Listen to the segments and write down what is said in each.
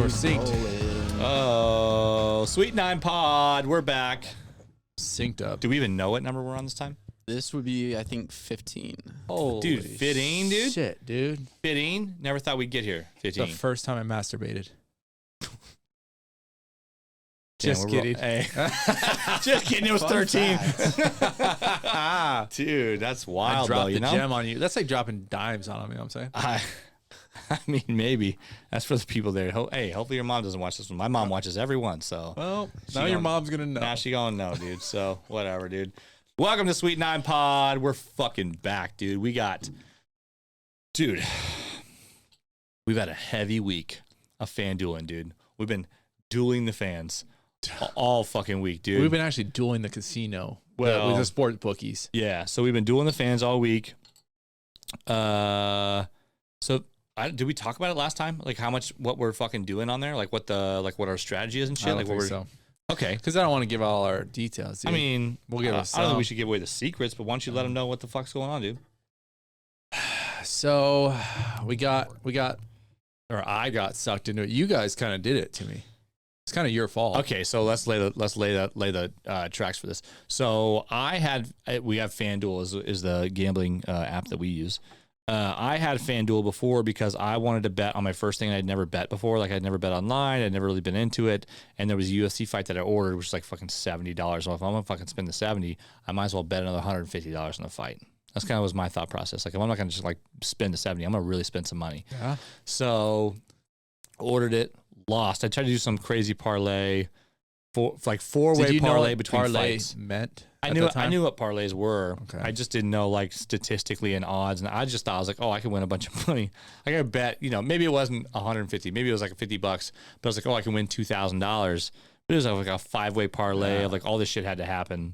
We're synced. Oh, Sweet 9 Pod. We're back. Synced up. Do we even know what number we're on this time? This would be, I think, 15. Oh, dude, 15, dude. Shit, dude. 15? Never thought we'd get here. 15. The first time I masturbated. Damn, Just kidding. Hey. Just kidding. It was 13. Dude, that's wild, I dropped though, you the know? gem on you. That's like dropping dimes on him, you know what I'm saying? I mean, maybe. That's for the people there. Hey, hopefully your mom doesn't watch this one. My mom watches every one, so. Well, now your mom's going to know. Now she gonna know, dude. So, whatever, dude. Welcome to Sweet 9 Pod. We're fucking back, dude. We've had a heavy week of fan dueling, dude. We've been dueling the fans all fucking week, dude. We've been actually dueling the casino with the sport bookies. Yeah, so we've been dueling the fans all week. Did we talk about it last time? Like what we're fucking doing on there? Like what our strategy is and shit? I don't think so. Okay. Because I don't want to give all our details, dude. I mean, we'll give I don't think we should give away the secrets, but why don't you let them know what the fuck's going on, dude? So I got sucked into it. You guys kind of did it to me. It's kind of your fault. Okay, so let's lay the tracks for this. So we have FanDuel is the gambling app that we use. I had FanDuel before because I wanted to bet on my first thing. I'd never bet before. Like I'd never bet online. I'd never really been into it. And there was a UFC fight that I ordered, which was like fucking $70. Well, if I'm gonna fucking spend the $70, I might as well bet another $150 on the fight. That's kind of was my thought process. Like if I'm not gonna just like spend the $70, I'm gonna really spend some money. Yeah. So ordered it, lost. I tried to do some crazy parlay, four-way parlay between parlay fights. Meant? I knew what parlays were. Okay. I just didn't know like statistically and odds, and I just thought I was like, oh, I could win a bunch of money. I got to bet, maybe it wasn't 150, maybe it was like $50, but I was like, oh, I can win $2,000. But it was like a 5-way parlay of like all this shit had to happen.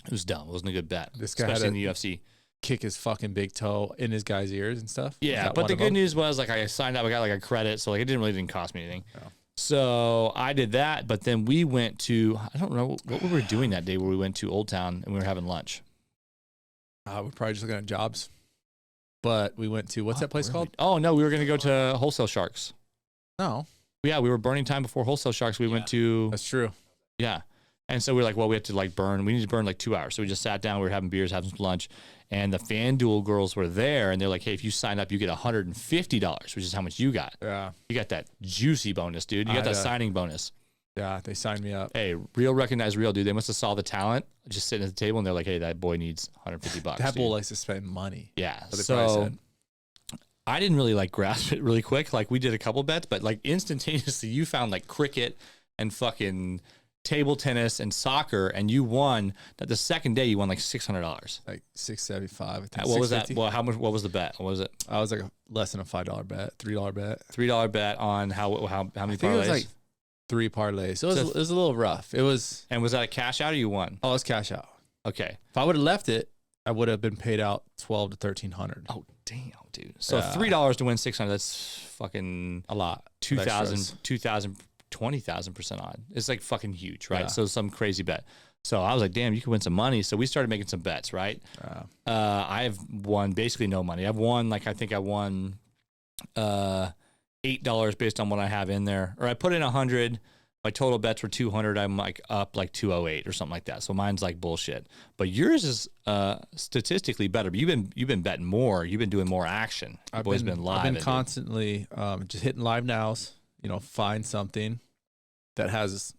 It was dumb. It wasn't a good bet, This guy especially had in the UFC. Kick his fucking big toe in his guy's ears and stuff. Yeah, but the good news was like I signed up, I got like a credit, so like it didn't cost me anything. Oh. So I did that, but then we went to, I don't know what we were doing that day where we went to Old Town and we were having lunch. We're probably just looking at jobs. But we went to, what's that place called? Oh, no, we were going to go to Wholesale Sharks. No. Yeah, we were burning time before Wholesale Sharks. We went to. That's true. Yeah. And so we were like, well, we have to like we need to burn like 2 hours. So we just sat down, we were having beers, having some lunch. And the FanDuel girls were there, and they're like, hey, if you sign up, you get $150, which is how much you got. Yeah. You got that juicy bonus, dude. You got that signing bonus. Yeah, they signed me up. Hey, real recognize real, dude. They must have saw the talent just sitting at the table, and they're like, hey, that boy needs $150. That bull likes to spend money. Yeah. So I didn't really like grasp it really quick. Like we did a couple bets, but like instantaneously you found like cricket and fucking table tennis and soccer, and you won. That the second day you won like $600, like $675. I think. What was that? Well, how much? What was the bet? What was it? I was like less than a $5 bet, $3 bet. $3 bet on how many parlays? I think it was like 3 parlays. So it was a little rough. It was. And was that a cash out or you won? Oh, it was cash out. Okay. If I would have left it, I would have been paid out $1,200 to $1,300. Oh damn, dude. So $3 to win $600. That's fucking a lot. 20,000% odd. It's like fucking huge, right? Yeah. So some crazy bet. So I was like, damn, you can win some money. So we started making some bets, right? I have won basically no money. I won $8 based on what I have in there. Or I put in 100. My total bets were 200. I'm like up like 208 or something like that. So mine's like bullshit. But yours is statistically better. But you've been betting more. You've been doing more action. I've been live. I've been constantly just hitting live nows. Find something that has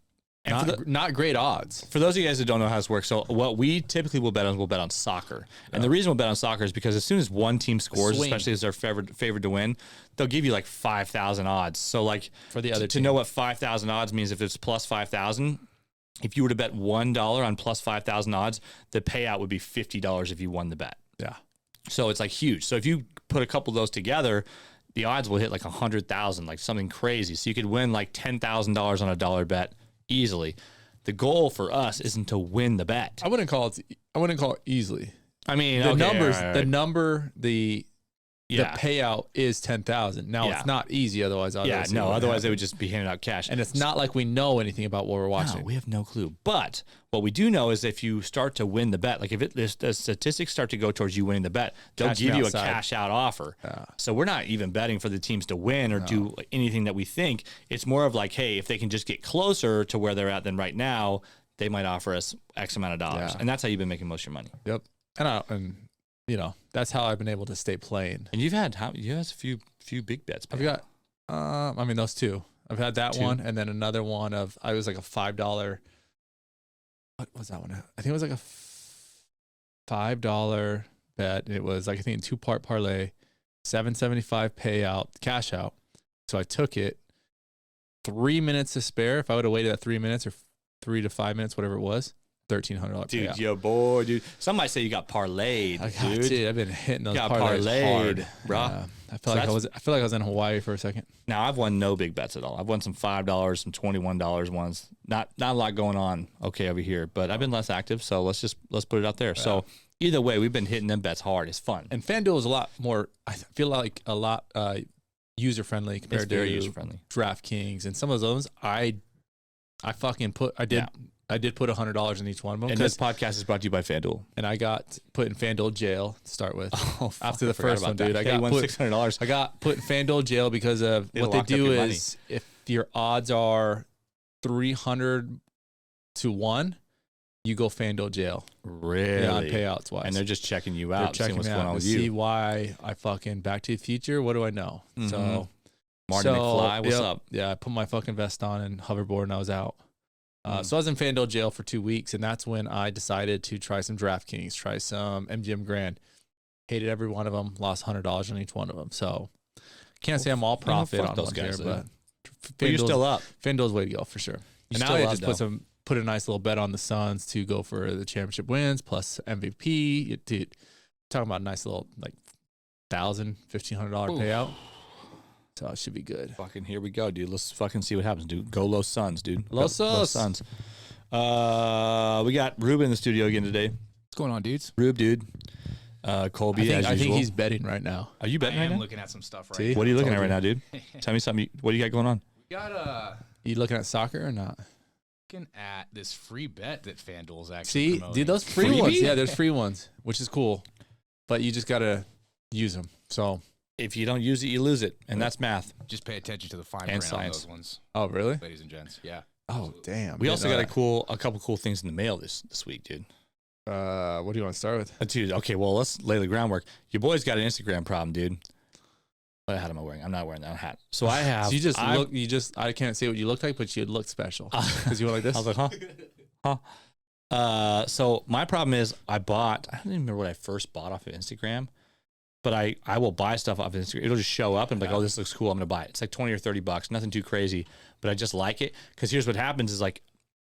not great odds. For those of you guys that don't know how this works, so what we typically will bet on soccer. And the reason we'll bet on soccer is because as soon as one team scores, especially as they're favored to win, they'll give you like 5,000 odds. So like for the other to know what 5,000 odds means, if it's plus 5,000, if you were to bet $1 on plus 5,000 odds, the payout would be $50 if you won the bet. Yeah. So it's like huge. So if you put a couple of those together, the odds will hit like 100,000, like something crazy. So you could win like $10,000 on a dollar bet easily. The goal for us isn't to win the bet. I wouldn't call it easily. I mean, the numbers, all right. the number, the the payout is 10,000. Now it's not easy. Otherwise, otherwise they would just be handing out cash. And it's not like we know anything about what we're watching. No, we have no clue. But what we do know is if you start to win the bet, like if the statistics start to go towards you winning the bet, they'll give you a cash out offer. Yeah. So we're not even betting for the teams to win or do anything that we think. It's more of like, hey, if they can just get closer to where they're at than right now, they might offer us X amount of dollars. Yeah. And that's how you've been making most of your money. Yep. And you know, that's how I've been able to stay playing. And you had a few big bets. I've got, I mean, those two. I've had that one, and then another one of I was like a $5. What was that one? I think it was like a $5 bet. It was like I think a 2-part parlay, $7.75 payout, cash out. So I took it. 3 minutes to spare. If I would have waited that 3 minutes or 3 to 5 minutes, whatever it was. $1,300 dude, payout. Yo, boy, dude. Some might say you got parlayed, dude. I've been hitting those parlays hard, bro. Yeah. I feel like I was in Hawaii for a second. Now I've won no big bets at all. I've won some $5, some $21 ones. Not a lot going on. Okay, over here, but I've been less active. So let's put it out there. Yeah. So either way, we've been hitting them bets hard. It's fun. And FanDuel is a lot more. I feel like a lot user friendly compared to DraftKings and some of those. I fucking put. I did put $100 in each one of them. And this podcast is brought to you by FanDuel. And I got put in FanDuel jail to start with. Oh, after the first one, dude. I won $600. I got put in FanDuel jail because of what they do is if your odds are 300 to 1, you go FanDuel jail. Really? Yeah, on payouts wise. And they're just checking you out, seeing what's going on with you. See why I fucking Back to the Future. What do I know? Mm-hmm. So Martin McFly, what's up? Yeah, I put my fucking vest on and hoverboard and I was out. So I was in FanDuel jail for 2 weeks, and that's when I decided to try some DraftKings, try some MGM Grand. Hated every one of them, lost $100 on each one of them. So can't say I'm all profit on those guys, here, but you're still up. FanDuel's way to go for sure. And now I just put a nice little bet on the Suns to go for the championship wins plus MVP. Dude, talking about a nice little like $1,000, $1,500 payout. So it should be good. Fucking here we go, dude. Let's fucking see what happens, dude. Go Los Suns, dude. Los Suns. We got Rube in the studio again today. What's going on, dudes? Rube, dude. Colby, I think he's betting right now. Are you betting right now? I'm looking at some stuff right now. What are you looking at right now, dude? Tell me something. What do you got going on? We got You looking at soccer or not? Looking at this free bet that FanDuel's actually promoting. Dude, those free ones. Yeah, there's free ones, which is cool. But you just got to use them. So if you don't use it, you lose it, and that's math. Just pay attention to the fine print on those ones. Oh, really? Ladies and gents, yeah. Oh, damn. We also got a couple cool things in the mail this week, dude. What do you want to start with? Dude, okay, well, let's lay the groundwork. Your boy's got an Instagram problem, dude. What hat am I wearing? I'm not wearing that hat. So I have. So I can't say what you look like, but you look special. Because you went like this? I was like, huh? So my problem is I don't even remember what I first bought off of Instagram. But I will buy stuff off of Instagram. It'll just show up and be like, oh, this looks cool. I'm going to buy it. It's like $20 or $30, nothing too crazy. But I just like it. Because here's what happens is like,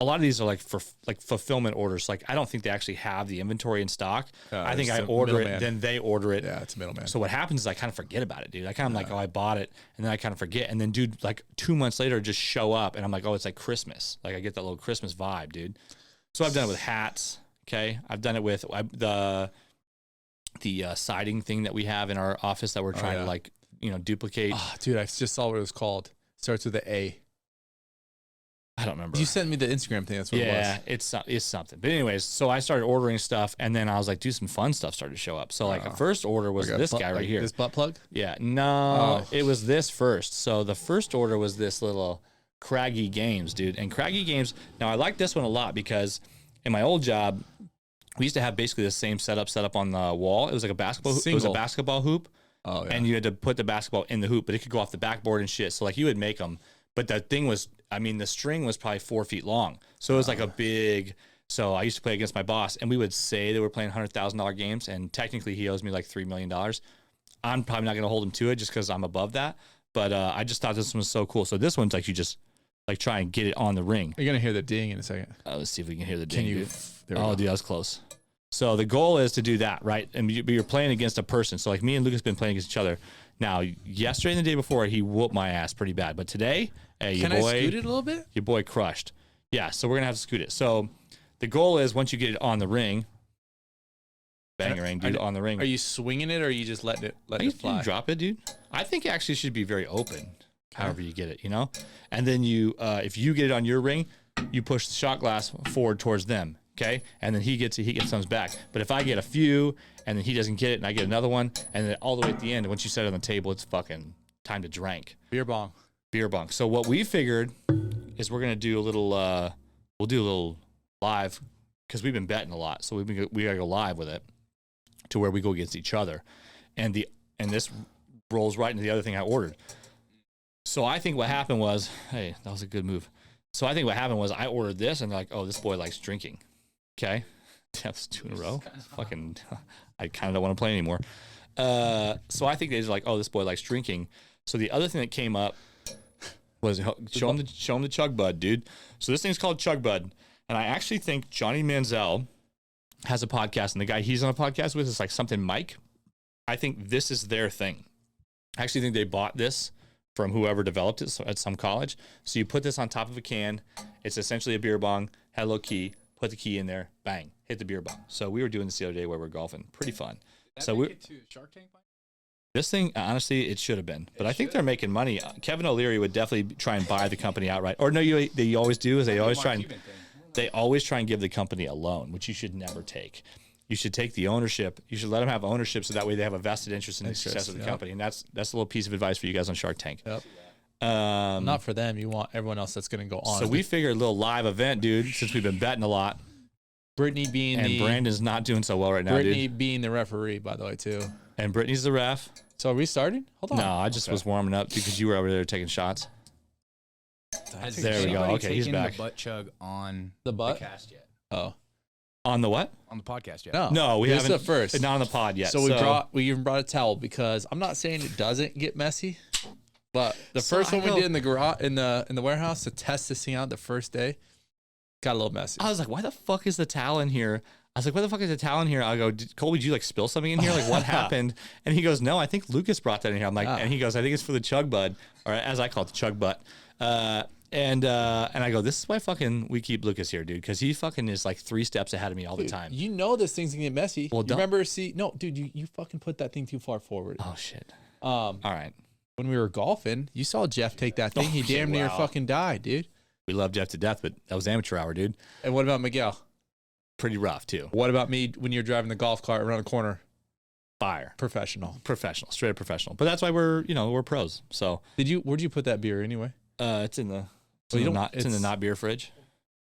a lot of these are like for like fulfillment orders. Like I don't think they actually have the inventory in stock. I think I order it, then they order it. Yeah, it's a middleman. So what happens is I kind of forget about it, dude. I kind of like, oh, I bought it, and then I kind of forget. And then, dude, like 2 months later, just show up, and I'm like, oh, it's like Christmas. Like I get that little Christmas vibe, dude. So I've done it with hats. Okay, I've done it with the siding thing that we have in our office that we're trying to like, duplicate. Oh, dude, I just saw what it was called. Starts with the A. I don't remember. You sent me the Instagram thing. That's what it was. Yeah, it's something. But anyways, so I started ordering stuff, and then I was like, dude, some fun stuff started to show up. So like the first order was this guy right here. This butt plug? Yeah. No, it was this first. So the first order was this little Craggy Games, dude. And Craggy Games, now I like this one a lot because in my old job, we used to have basically the same setup set up on the wall. It was like a basketball hoop. It was a basketball hoop. Oh, yeah. And you had to put the basketball in the hoop, but it could go off the backboard and shit. So like you would make them. But the thing was, the string was probably 4 feet long. So it was like a big, so I used to play against my boss and we would say they were playing $100,000 games. And technically he owes me like $3 million. I'm probably not going to hold him to it just because I'm above that. But I just thought this one was so cool. So this one's like, you just like try and get it on the ring. You're going to hear the ding in a second. Let's see if we can hear the ding. Dude, that was close. So the goal is to do that, right? And you're playing against a person. So like me and Lucas been playing against each other. Now, yesterday and the day before, he whooped my ass pretty bad. But today, hey, Can I scoot it a little bit? Your boy crushed. Yeah, so we're going to have to scoot it. So the goal is once you get it on the ring, Bangarang, dude, on the ring. Are you swinging it or are you just letting You it fly? drop it, dude. I think it actually should be very open, however you get it, you know? And then you, if you get it on your ring, you push the shot glass forward towards them, okay? And then he gets some back. But if I get a few and then he doesn't get it and I get another one, and then all the way at the end, once you set it on the table, it's fucking time to drink. Beer bong. Beer bong. So what we figured is we're going to do a little, we'll do a little live because we've been betting a lot. So we got to go live with it to where we go against each other. And this rolls right into the other thing I ordered. So I think what happened was, hey, that was a good move. So I think what happened was I ordered this and they're like, oh, this boy likes drinking. Okay. That's 2 in a row. Fucking, I kind of don't want to play anymore. So I think they're like, oh, this boy likes drinking. So the other thing that came up was show him the Chug Bud, dude. So this thing's called Chug Bud. And I actually think Johnny Manziel has a podcast, and the guy he's on a podcast with is like something Mike. I think this is their thing. I actually think they bought this from whoever developed it at some college. So you put this on top of a can. It's essentially a beer bong. Had a little key. Put the key in there. Bang. Hit the beer bong. So we were doing this the other day where we're golfing. Pretty fun. So we Shark Tank. This thing, honestly, it should have been. But I think they're making money. Kevin O'Leary would definitely try and buy the company outright. Or no, they always do is they always try and give the company a loan, which you should never take. You should take the ownership. You should let them have ownership so that way they have a vested interest in the success of the company. And that's a little piece of advice for you guys on Shark Tank. Yep. Not for them. You want everyone else that's going to go on. So we figured a little live event, dude, since we've been betting a lot. Brittany being and Brandon's not doing so well right now, Brittany dude. being the referee, by the way, too. And Brittany's the ref. So are we starting? Hold on. No, I just was warming up because you were over there taking shots. There we go. Okay, he's back. The butt chug on The butt? cast yet? Oh. On the what? On the podcast yet? No, we haven't. This is the first. Not on the pod yet. So we even brought a towel because I'm not saying it doesn't get messy, but the first one we did in the garage in the warehouse to test this thing out the first day got a little messy. I was like, why the fuck is the towel in here? I was like, what the fuck is the towel in here? I go, Colby, did you like spill something in here? Like, what happened? And he goes, no, I think Lucas brought that in here. I'm like, and he goes, I think it's for the Chug Bud, or as I call it, the Chug Butt. And I go, this is why fucking we keep Lucas here, dude, because he fucking is like 3 steps ahead of me all the time. You know this thing's gonna get messy. Well, you remember? No, dude, you fucking put that thing too far forward. Oh shit. All right. When we were golfing, you saw Jeff take that thing. He damn near fucking died, dude. We love Jeff to death, but that was amateur hour, dude. And what about Miguel? Pretty rough too. What about me when you're driving the golf cart around the corner? Fire. Professional, straight up professional. But that's why we're pros. So where'd you put that beer anyway? It's in the it's in the not beer fridge.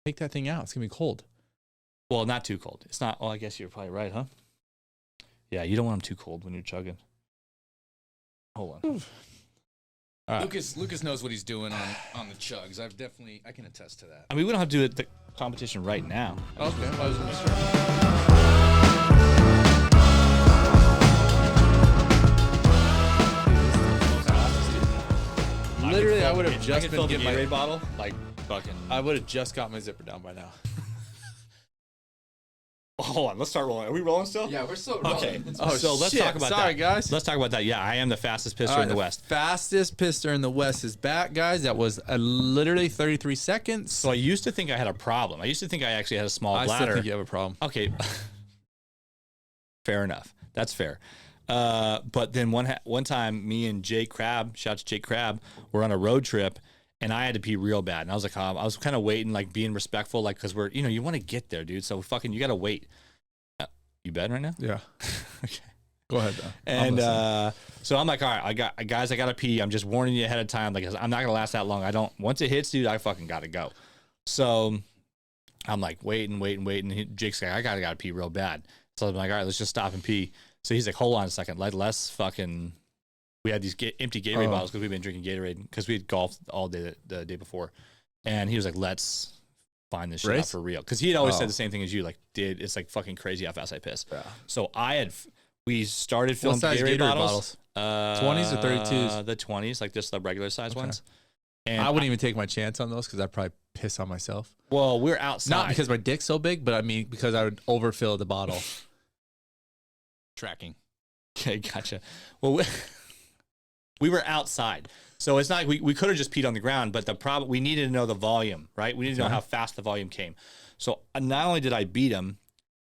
Take that thing out. It's gonna be cold. Well, not too cold. It's not. Well, I guess you're probably right, huh? Yeah, you don't want them too cold when you're chugging. Hold on. Right. Lucas knows what he's doing on the chugs. I can attest to that. I mean, we don't have to do the competition right now. Okay, I was gonna start. Literally, I would have just been getting my Gatorade bottle, like fucking. I would have just got my zipper down by now. Hold on, let's start rolling. Are we rolling still? Yeah, we're still rolling. Okay. Oh, so let's shit. talk about Sorry, that. guys. Let's talk about that. Yeah, I am the fastest pisser in the West. Fastest pisser in the West is back, guys. That was literally 33 seconds. So I used to think I had a problem. I used to think I actually had a small bladder. I still think you have a problem. Okay. Fair enough. That's fair. But then one time, me and Jake Crab, shout out to Jake Crab, were on a road trip, and I had to pee real bad. And I was like, I was kind of waiting, like being respectful, like because we're, you want to get there, dude. So fucking, you got to wait. You betting right now? Yeah. Okay. Go ahead, though. And so I'm like, all right, I got to pee. I'm just warning you ahead of time. Like, I'm not gonna last that long. Once it hits, dude, I fucking gotta go. So I'm like, waiting. Jake's like, I gotta pee real bad. So I'm like, all right, let's just stop and pee. So he's like, hold on a second. Let's fucking. We had these empty Gatorade bottles because we've been drinking Gatorade because we had golfed all day the day before, and he was like, let's find this shit out for real, because he had always said the same thing as you, like, dude, it's like fucking crazy how fast I piss. Yeah. So we started filling Gatorade bottles. 20s or 32s? The 20s, like just the regular size ones. And I wouldn't even take my chance on those because I'd probably piss on myself. Well, we're outside. Not because my dick's so big, but I mean because I would overfill the bottle. Tracking. Okay, gotcha. Well, we were outside. So it's not we could have just peed on the ground, but the problem, we needed to know the volume, right? We needed to know how fast the volume came. So not only did I beat him,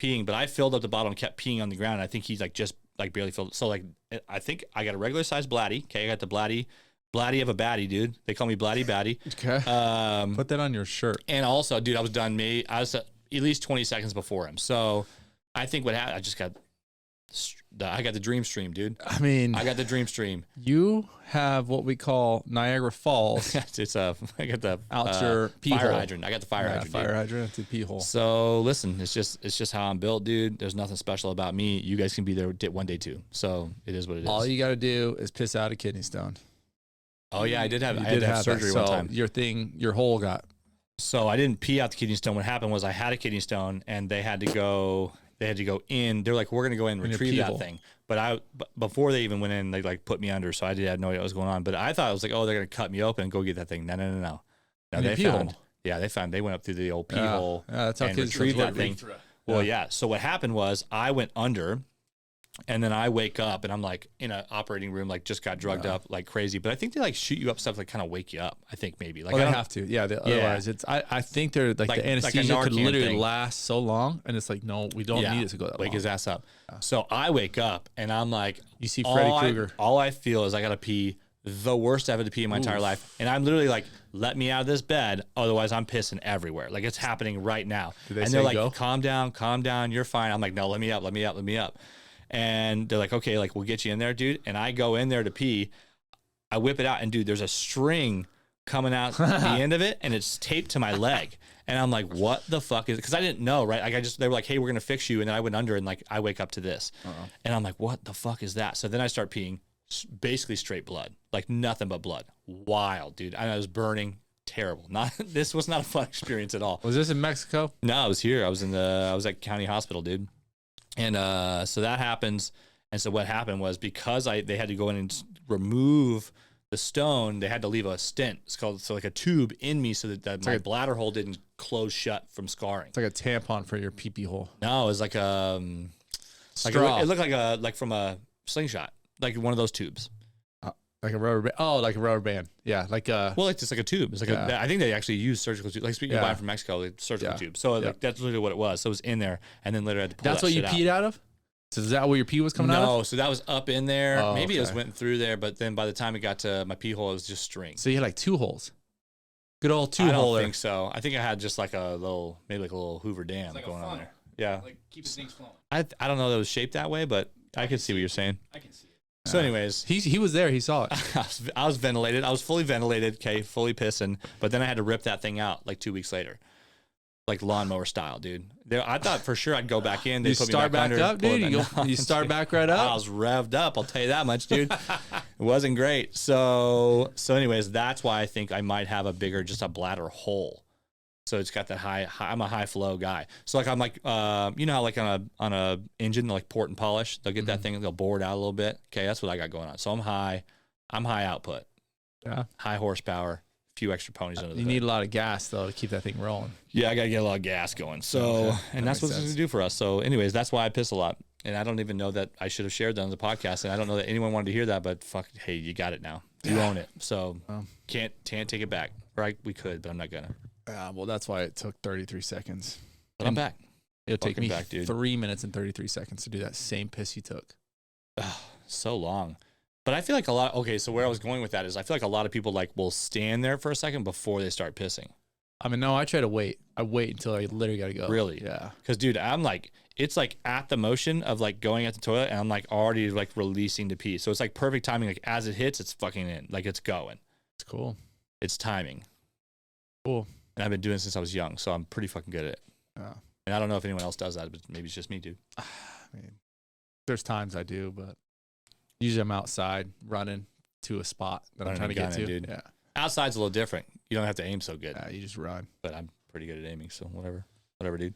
peeing, but I filled up the bottle and kept peeing on the ground. I think he's like just like barely filled. So like I think I got a regular size blatty. Okay, I got the blatty of a baddie, dude. They call me Blatty Batty. Okay. Put that on your shirt. And also, dude, I was at least 20 seconds before him. So I think what happened, I got the dream stream, dude. I mean, I got the dream stream. You have what we call Niagara Falls. I got the your pee fire hole. hydrant. I got the fire hydrant. Fire hydrant at the pee hole. So listen, it's just how I'm built, dude. There's nothing special about me. You guys can be there one day too. So it is what it is. All you got to do is piss out a kidney stone. Oh yeah, I had to have surgery one time. Your hole got. So I didn't pee out the kidney stone. What happened was I had a kidney stone, and they had to go in. They're like, we're gonna go in and retrieve that thing. But before they even went in, they like put me under, so I had no idea what was going on. But I thought it was like, oh, they're gonna cut me open and go get that thing. No. Now they went up through the old pee hole that's how and kids retrieved that work. thing. Well, yeah. So what happened was I went under. And then I wake up and I'm like in an operating room, like just got drugged up like crazy. But I think they like shoot you up stuff like kind of wake you up. I think maybe like they have to. Yeah. Otherwise, it's. I think they're like the anesthesia could literally last so long, and it's like no, we don't need it to go that long. Wake his ass up. So I wake up and I'm like, you see Freddy Krueger. All I feel is I gotta pee. The worst I've had to pee in my entire life, and I'm literally like, let me out of this bed, otherwise I'm pissing everywhere. Like it's happening right now. And they're like, go? calm down, you're fine. I'm like, no, let me up. And they're like, okay, like we'll get you in there, dude. And I go in there to pee. I whip it out, and dude, there's a string coming out the end of it, and it's taped to my leg. And I'm like, what the fuck is it? Because I didn't know, right? Like they were like, hey, we're gonna fix you. And then I went under, and like I wake up to this, and I'm like, what the fuck is that? So then I start peeing, basically straight blood, like nothing but blood. Wild, dude. I was terrible. This was not a fun experience at all. Was this in Mexico? No, I was here. I was at county hospital, dude. And so that happens. And so what happened was because they had to go in and remove the stone, they had to leave a stent. It's called like a tube in me so that my bladder hole didn't close shut from scarring. It's like a tampon for your pee-pee hole. No, it was like a straw. It looked like from a slingshot, like one of those tubes. Like a rubber band. Oh, like a rubber band. Yeah, like it's just like a tube. It's like I think they actually use surgical tubes. Like you buy from Mexico, like surgical tubes. So like, that's literally what it was. So it was in there, and then later I had to pull That's what you peed out of? So is that where your pee was coming out of? No, so that was up in there. Maybe it was went through there, but then by the time it got to my pee hole, it was just string. So you had like two holes. Good old two hole. I hole. don't think so. I think I had just like a little Hoover Dam like going on there. Yeah, like keep the things flowing. I don't know that it was shaped that way, but I can see what you're saying. I can see it. So anyways, he was there. He saw it. I was ventilated. I was fully ventilated. Okay, fully pissing. But then I had to rip that thing out like 2 weeks later, like lawnmower style, dude. I thought for sure I'd go back in. They put me back under, up, dude. You start back right up. I was revved up. I'll tell you that much, dude. It wasn't great. So anyways, that's why I think I might have just a bladder hole. So it's got that high. I'm a high flow guy. So like I'm like, you know how like on a engine like port and polish, they'll get that thing and they'll bore it out a little bit. Okay, that's what I got going on. So I'm high output. Yeah. High horsepower, a few extra ponies under the hood. You need a lot of gas though to keep that thing rolling. Yeah, I gotta get a lot of gas going. So and that's what it's gonna do for us. So anyways, that's why I piss a lot. And I don't even know that I should have shared that on the podcast. And I don't know that anyone wanted to hear that, but fuck, hey, you got it now. You own it. So can't take it back. Right? We could, but I'm not gonna. Well, that's why it took 33 seconds. But I'm back. It'll take me 3 minutes and 33 seconds to do that same piss you took. So long. But I feel like so where I was going with that is I feel like a lot of people like will stand there for a second before they start pissing. I mean, no, I try to wait. I wait until I literally got to go. Really? Yeah. Because, dude, I'm like, it's like at the motion of like going at the toilet and I'm like already like releasing to pee. So it's like perfect timing. Like as it hits, it's fucking in. Like it's going. It's cool. It's timing. Cool. And I've been doing it since I was young, so I'm pretty fucking good at it. Yeah. And I don't know if anyone else does that, but maybe it's just me, dude. I mean, there's times I do, but usually I'm outside running to a spot that I'm trying to get to. Dude. Yeah. Outside's a little different. You don't have to aim so good. Yeah, you just run. But I'm pretty good at aiming, so whatever, dude.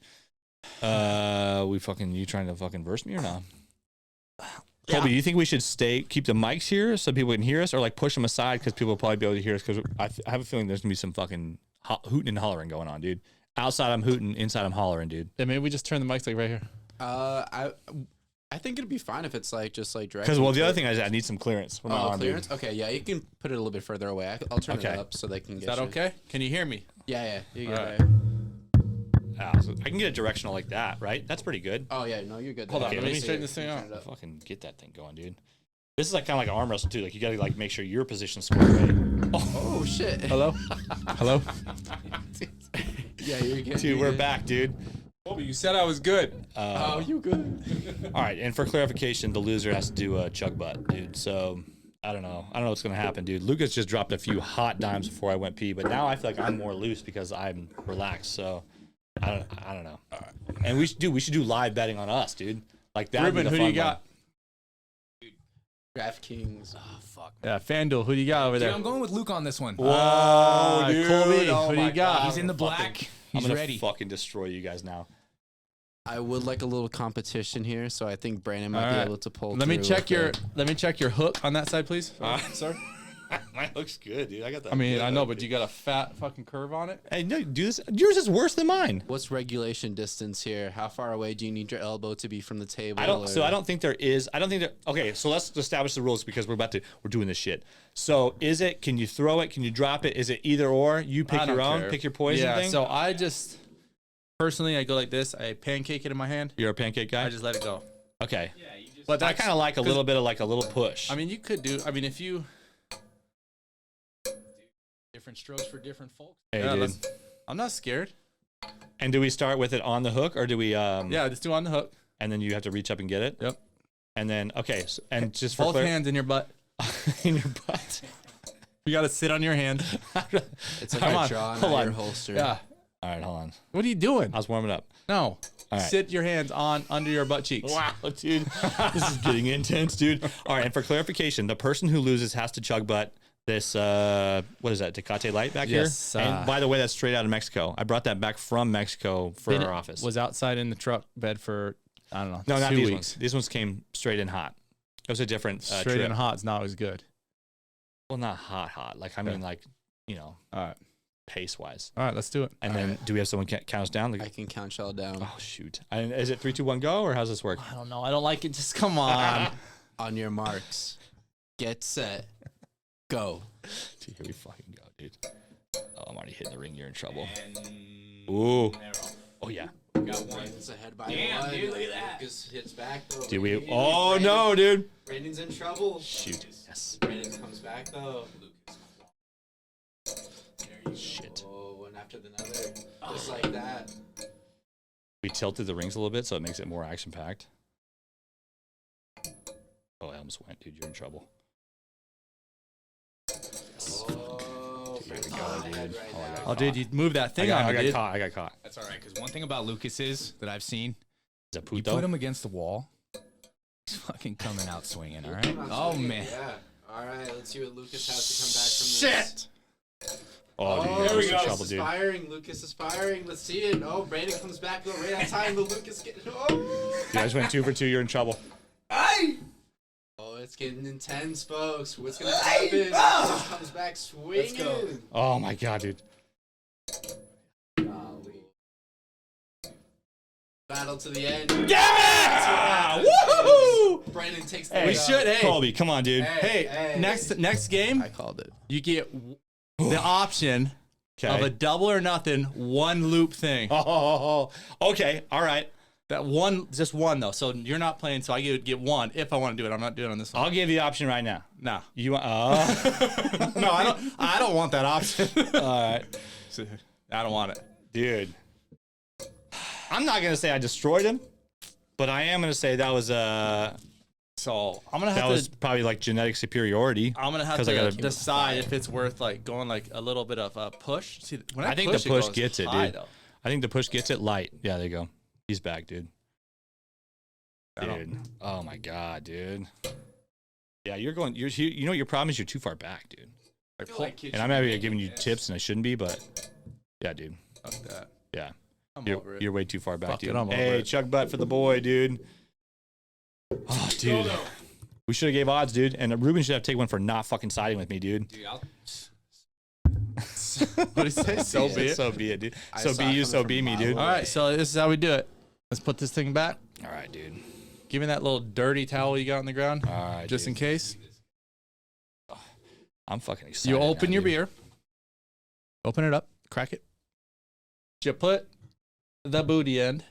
You trying to fucking verse me or not? Colby, do you think we should keep the mics here so people can hear us, or like push them aside because people will probably be able to hear us? Because I have a feeling there's gonna be some fucking hooting and hollering going on, dude. Outside I'm hooting, inside I'm hollering, dude. Yeah, maybe we just turn the mics like right here. I think it'd be fine if it's like just like direct. Because the other thing is I need some clearance. Clearance? Okay, yeah, you can put it a little bit further away. I'll turn it up so they can get. Is that okay? Can you hear me? Yeah, you got right. it. So I can get it directional like that, right? That's pretty good. Oh yeah, no, you're good. Hold on, Okay, let me let me straighten this thing out. Fucking get that thing going, dude. This is like kind of like an arm wrestle too. Like you gotta like make sure your position square right. Oh shit. Hello? Hello? Yeah, you're good. Dude, we're back, dude. Colby, you said I was good. Oh, you good? All right, and for clarification, the loser has to do a chug butt, dude. So I don't know what's gonna happen, dude. Lucas just dropped a few hot dimes before I went pee, but now I feel like I'm more loose because I'm relaxed. So I don't know. And we should do live betting on us, dude. Like that. Ruben, who do you got? DraftKings. Oh, fuck. Yeah, FanDuel, who do you got over Dude, there? I'm going with Luke on this one. Whoa, dude. Colby, Oh who do my you got? God. He's in the black. I'm He's gonna ready. fucking destroy you guys now. I would like a little competition here, so I think Brandon might All be right. able to pull. Let me through check with your hook on that side, please, sir. Mine looks good, dude. I got that. I mean, I know, but you got a fat fucking curve on it. Hey, no, do this. Yours is worse than mine. What's regulation distance here? How far away do you need your elbow to be from the table? I don't think there is. I don't think there. Okay, so let's establish the rules because we're doing this shit. So is it? Can you throw it? Can you drop it? Is it either or? You pick I don't your own. care. Pick your poison Yeah, thing. so I just personally I go like this. I pancake it in my hand. You're a pancake guy. I just let it go. Okay. But I kind of like a little bit of like a little push. I mean, you could do. I mean, if you. Different strokes for different folks. hey, Yeah, dude. let's- I'm not scared. And do we start with it on the hook or do we? Yeah, just do on the hook. And then you have to reach up and get it. Yep. And then and just for Both hands in your butt. in your butt. You got to sit on your hand. It's like Come a on, draw, hold not on. your holster. Yeah. All right, hold on. What are you doing? I was warming up. No. All right. Sit your hands under your butt cheeks. Wow, dude, this is getting intense, dude. All right, and for clarification, the person who loses has to chug butt this what is that, Tecate Light back Yes, here? And by the way, that's straight out of Mexico. I brought that back from Mexico for our office. Was outside in the truck bed for I don't know. no, not 2 these weeks. ones. These ones came straight in hot. It was a different Straight trip. in hot is not always good. Well, not hot. Like I mean, like All right. pace wise. All right, let's do it. And then, do we have someone count us down? I can count y'all down. Oh shoot! And is it 3, 2, 1, go, or how's this work? I don't know. I don't like it. Just come on. On your marks, get set, go. Dude, here we fucking go, dude. Oh, I'm already hitting the ring. You're in trouble. Ooh. Oh yeah. Brandon's ahead by one. dude, look at that. Lucas hits back though. Do we? Oh no, dude. Brandon's in trouble. Shoot. Yes. Brandon comes back though. Shit. Oh, one after another, just like that. We tilted the rings a little bit so it makes it more action packed. Oh, I almost went, dude. You're in trouble. Oh, Here we go, dude. Oh, I got Oh, dude, you moved that thing on I me, got dude. caught. I got caught. That's all right, because one thing about Lucas is that I've seen, Is that you puto? put him against the wall, he's fucking coming out swinging, all right? Come on, Oh, swing it, man. Yeah. All right, let's see what Lucas has to come back from this. Oh, dude, Oh, you're there we in go. trouble, Lucas is dude. firing. Lucas is firing. Let's see it. Oh, Brandon comes back though right on time, but Lucas getting. Oh. You guys went 2 for 2. You're in trouble. Oh, it's getting intense, folks. What's gonna happen? Lucas comes back swinging. Oh my god, dude. Battle to the end. Damn it! Woohoo! Brandon takes the Hey, We should. Hey, Colby, come on, dude. hey, next game, I called it. you get the option of a double or nothing one loop thing. Oh, okay. All right. That one, just one though. So you're not playing. So I get one if I want to do it. I'm not doing it on this one. I'll give you the option right now. No, You want? no, I don't. I don't want that option. All right, I don't want it. dude. I'm not gonna say I destroyed him, but I am gonna say that was So I'm gonna that have was to. probably like genetic superiority. I'm gonna have 'cause I to gotta- decide if it's worth like going like a little bit of a push. See, when I think push, the push it goes gets it, high, dude. though. I think the push gets it light. Yeah, there you go. He's back, dude. I don't- Dude. Oh my god, dude. Yeah, you're going. You know what your problem is? You're too far back, dude. Like, pull, And I'm maybe giving you tips, and I shouldn't be, but yeah, dude. fuck that. Yeah, I'm over it. you're way too far back, Fuck it, dude. I'm over Hey, it. chug butt for the boy, dude. Oh, dude. We should have gave odds, dude. And Ruben should have taken one for not fucking siding with me, dude. Dude, I'll... What did he say? So be it. So be it, dude. I So saw be it you, coming so from be me, a mile dude. away. All right, so this is how we do it. Let's put this thing back. All right, dude. Give me that little dirty towel you got on the ground, All right, just in dude. case. I'm fucking excited. You open now, your dude. beer. Open it up. Crack it. You put the booty end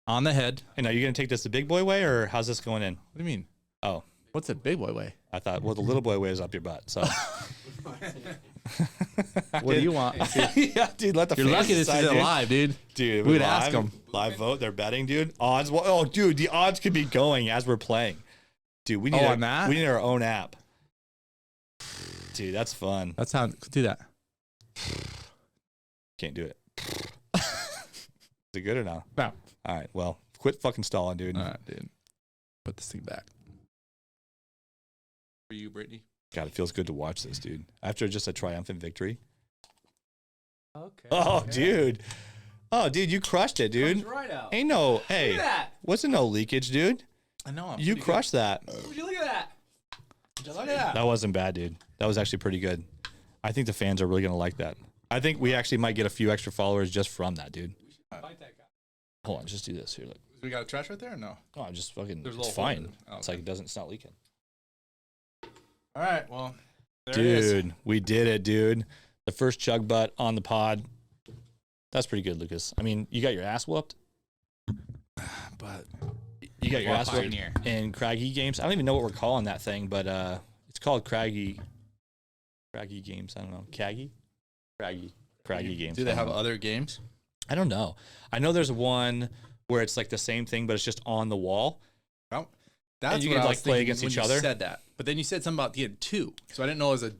on the head. And are you going to take this the big boy way, or how's this going in? What do you mean? Oh, What's a big boy way? I thought, well, the little boy way is up your butt. So What do you want? yeah, dude, let the You're fans lucky this decide, isn't dude. live, dude. Dude, We'd live, ask 'em. Live vote. They're betting, dude. Odds. Oh, dude, the odds could be going as we're playing. Dude, we need on that? we need our own app. Dude, that's fun. That's how. Do that. Can't do it. Is it good or no? No. All right. Well, quit fucking stalling, dude. All right, dude. Put this thing back. For you, Brittany. God, it feels good to watch this, dude. After just a triumphant victory. Okay. Oh, dude. Oh, dude, you crushed it, dude. Comes right out. Ain't no, hey, Look at that. wasn't no leakage, dude. I know. You crushed that. Would you look at that? Would you look at that? That wasn't bad, dude. That was actually pretty good. I think the fans are really going to like that. I think we actually might get a few extra followers just from that, dude. Fight that guy. Hold on, just do this here. Look. We got a trash right there or no? Oh, I'm just fucking, There's a it's little hole fine. in it. Oh, It's okay. like it's not leaking. All right. Well, there it is. Dude, we did it, dude. The first chug butt on the pod. That's pretty good, Lucas. I mean, you got your ass whooped. But You got your What ass whooped pioneer? in Craggy Games. I don't even know what we're calling that thing, but it's called Craggy Games. I don't know. Craggy Games. do they I don't have know. other games? I don't know. I know there's one where it's like the same thing, but it's just on the wall. Well, that's you what could, I like, was play thinking against when each you other? Said that, but then you said something about getting two, so I didn't know it was a.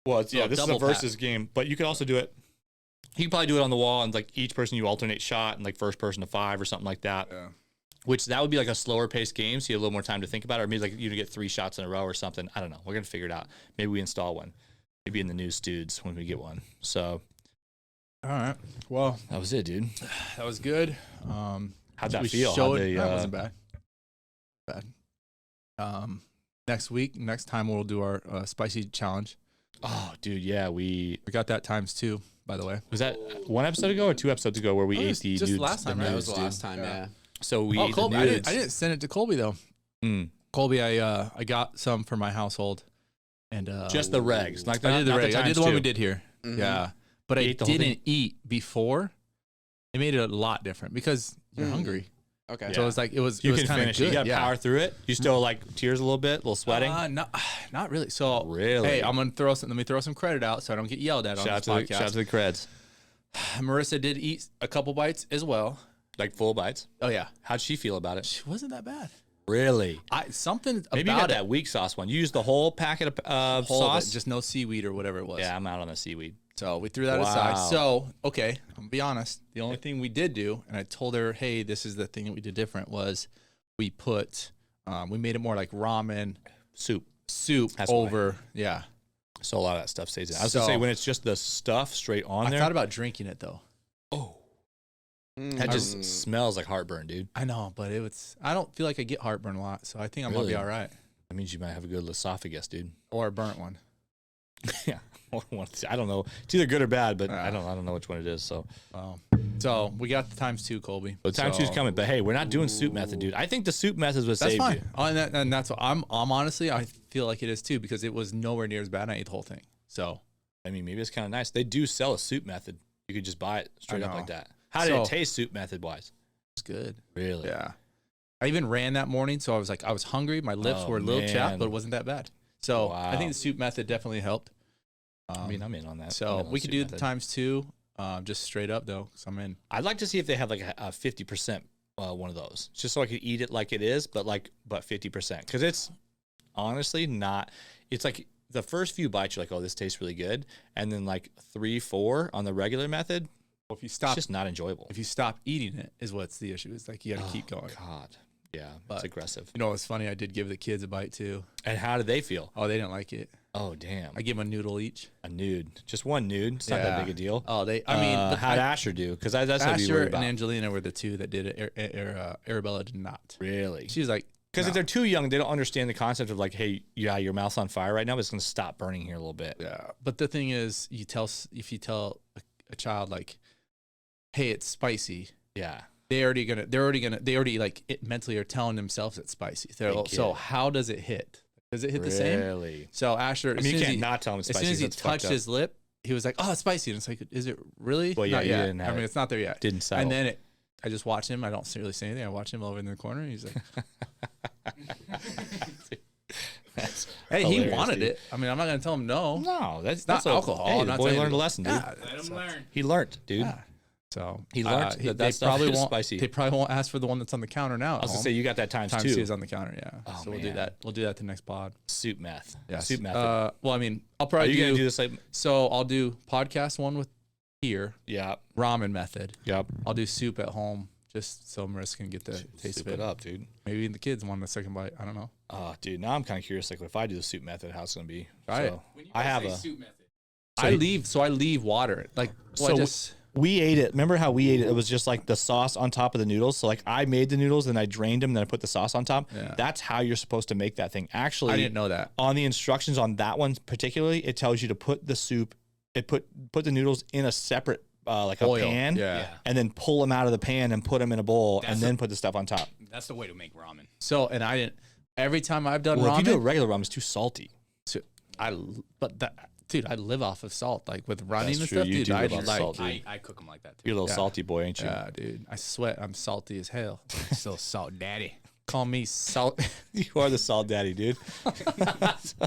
Well, it's, yeah, So this is a double versus game, but you could also do it. You could probably do it on the wall, and like each person you alternate shot, and like first person to 5 or something like that. Yeah. Which that would be like a slower paced game, so you have a little more time to think about it, or maybe like you get 3 shots in a row or something. I don't know. We're gonna figure it out. Maybe we install one. Maybe in the news, dudes, when we get one. So All right. Well, that was it, dude. that was good. How'd that we feel? Showed, How'd they, that wasn't bad. Next time we'll do our spicy challenge. Oh, dude, yeah, We got that times 2, by the way. was that 1 episode ago or 2 episodes ago where we Oh, it ate was the just nudes? last time, the right? That nudes, was the dude. last time, yeah. So we Oh, ate the Colby! nudes. I didn't send it to Colby though. Mm. Colby, I got some for my household, and Just the regs, like I did the not reg. I did times the one we two. did here. Mhm. Yeah, but I You ate the whole thing? didn't eat before. It made it a lot different because you're Mm. hungry. Okay. So it's like it was. You it was can kind of finish good. it. You got to yeah. power through it. You still like tears a little bit, a little sweating. Not really. So Really? hey, I'm gonna throw some. Let me throw some credit out so I don't get yelled at on Shout out this to the, podcast. shout out to the creds. Marissa did eat a couple bites as well. Like full bites. Oh yeah, How'd she feel about it? she wasn't that bad. Really? Something Maybe you about got it. that weak sauce one. You used the whole packet of Whole of it, sauce. just no seaweed or whatever it was. Yeah, I'm out on the seaweed. So we threw that Wow. aside. So, okay, I'm gonna be honest. The only thing we did do, and I told her, hey, this is the thing that we did different, was we put, we made it more like ramen Soup. soup That's why. over. Yeah. So a lot of that stuff stays in. I was gonna So- say when it's just the stuff straight on I there. thought about drinking it though. Oh, Mm. that just smells like heartburn, dude. I know, but I don't feel like I get heartburn a lot. So I think I'm going to Really? be all right. That means you might have a good esophagus, dude. Or a burnt one. Yeah. I don't know. It's either good or bad, but Ah. I don't know which one it is. So So we got the times 2, Colby. the time So two's coming. But hey, we're not doing soup method, dude. I think the soup method was That's saved fine. you. Oh, and that's what I'm honestly, I feel like it is too because it was nowhere near as bad. And I ate the whole thing. So I mean, maybe it's kind of nice. They do sell a soup method. You could just buy it straight up know. like that. How did So- it taste soup method wise? it's good. Really? Yeah. I even ran that morning, so I was hungry. My lips Oh, were a little man. chapped, but it wasn't that bad. So I Wow. think the soup method definitely helped. I mean, I'm in on that. So I'm in on we could soup do method. the times 2, just straight up though, because I'm in. I'd like to see if they have like a 50% one of those, just so I could eat it like it is, but 50%, because it's honestly not. It's like the first few bites, you're like, oh, this tastes really good, and then like 3, 4 on the regular method, Well, if you it's stop, just not enjoyable. if you stop eating it, is what's the issue. It's like you got to keep going. God, yeah, But- it's aggressive. You know, it's funny. I did give the kids a bite too. And how did they feel? Oh, they didn't like it. Oh, damn, I gave them a noodle each. a nude, just one nude. It's not Yeah. that big a deal. Oh, I mean, but how'd Asher do? Because that's what I'd be Asher worried and about. Angelina were the 2 that did it. Arabella did not. Really? She was like, Because no. if they're too young, they don't understand the concept of like, hey, yeah, your mouth's on fire right now, but it's going to stop burning here a little bit. Yeah, but the thing is, if you tell a child like, "Hey, it's spicy," Yeah. they already like it mentally are telling themselves it's spicy. They get So it. how does it hit? Does it hit the same? Really? So Asher, I mean, you can't not tell him it's as spicy. soon as he that's fucked touched up. his lip, he was like, "Oh, it's spicy." And it's like, "Is it really?" Well, yeah, Not you yet. didn't have I mean, it. it's not there yet. Didn't settle. And then I just watch him. I don't really say anything. I watch him over in the corner. And he's like, "Hey, he hilarious, wanted dude. it. I mean, I'm not gonna tell him no. No, that's not alcohol. Hey, I'm the not boy saying learned a it- lesson, dude. Yeah, Let him learn. He learned, dude. yeah. So He learned that they stuff probably is won't. spicy. They probably won't ask for the one that's on the counter now. I was gonna say you got that times times two. two is on the counter. Yeah. Oh, So we'll do man. that. We'll do that the next pod. Soup meth. Yes. Soup meth. Well, I mean, I'll Are probably you gonna do this like? So I'll do podcast one with here, Yeah. ramen method. Yep. I'll do soup at home just so Marissa can get the taste Soup of it it. up, dude. Maybe the kids want the second bite. I don't know. Oh, dude. Now I'm kind of curious. Like, if I do the soup method, how it's gonna be. Try it. So, I have a. soup method. I leave water. Like, well, So we ate it. Remember how we ate it? It was just like the sauce on top of the noodles. So like I made the noodles and I drained them, then I put the sauce on top. Yeah. That's how you're supposed to make that thing. Actually, I didn't know that. on the instructions on that one particularly, it tells you to put the soup, put the noodles in a separate like Oil. a pan, Yeah. and then pull them out of the pan and put them in a bowl, That's and then put the stuff on top. That's the way to make ramen. So, and I didn't. Every time I've done Well, ramen, if you do a regular ramen, it's too salty. dude, I live off of salt. Like with running That's and true. stuff, You dude. do I live off like. salt, dude. I cook them like that You're a too. little Yeah. salty boy, ain't you? Yeah, dude. I sweat. I'm salty as hell. Still salt daddy. Call me salt. You are the salt daddy, dude.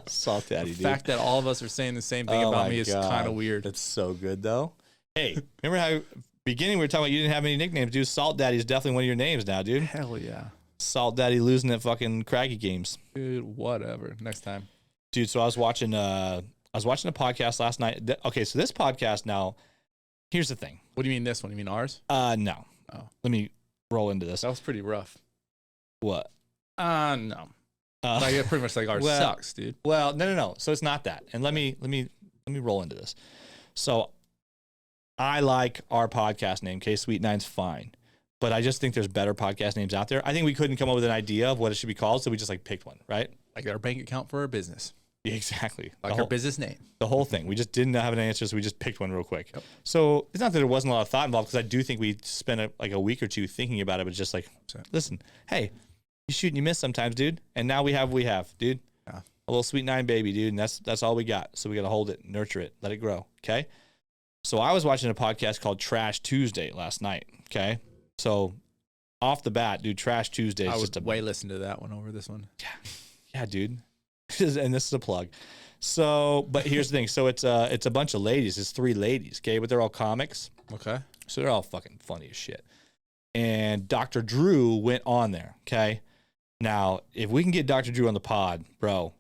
Salt daddy, The dude. fact that all of us are saying the same thing about my me is God. kind of weird. That's so good, though. Hey, remember how beginning we were talking about you didn't have any nicknames, dude? Salt Daddy is definitely one of your names now, dude. Hell yeah, Salt Daddy losing at fucking Craggy games, dude. Whatever. Next time. dude. So I was watching a podcast last night. Okay, so this podcast now. Here's the thing. What do you mean this one? You mean ours? No. Oh. Let me roll into this. That was pretty rough. What? No. Like it pretty much like ours well- sucks, dude. Well, no. So it's not that. And let me roll into this. So I like our podcast name. K Sweet Nine's fine. But I just think there's better podcast names out there. I think we couldn't come up with an idea of what it should be called, so we just like picked one, right? Like our bank account for our business. Yeah, exactly. Like our business name. The whole thing. We just didn't have an answer, so we just picked one real quick. So it's not that there wasn't a lot of thought involved, because I do think we spent like a week or two thinking about it, but just like, listen, hey, you shoot and you miss sometimes, dude. And now we have what we have, dude. Yeah. A little Sweet Nine baby, dude. And that's all we got. So we got to hold it, nurture it, let it grow. Okay. So I was watching a podcast called Trash Tuesday last night. Okay. So off the bat, dude, Trash Tuesday I is would just a way listen to that one over this one. yeah, dude. And this is a plug. So, but here's the thing. So it's a bunch of ladies. It's 3 ladies, okay? But they're all comics. Okay. So they're all fucking funny as shit. And Dr. Drew went on there, okay? Now, if we can get Dr. Drew on the pod, bro,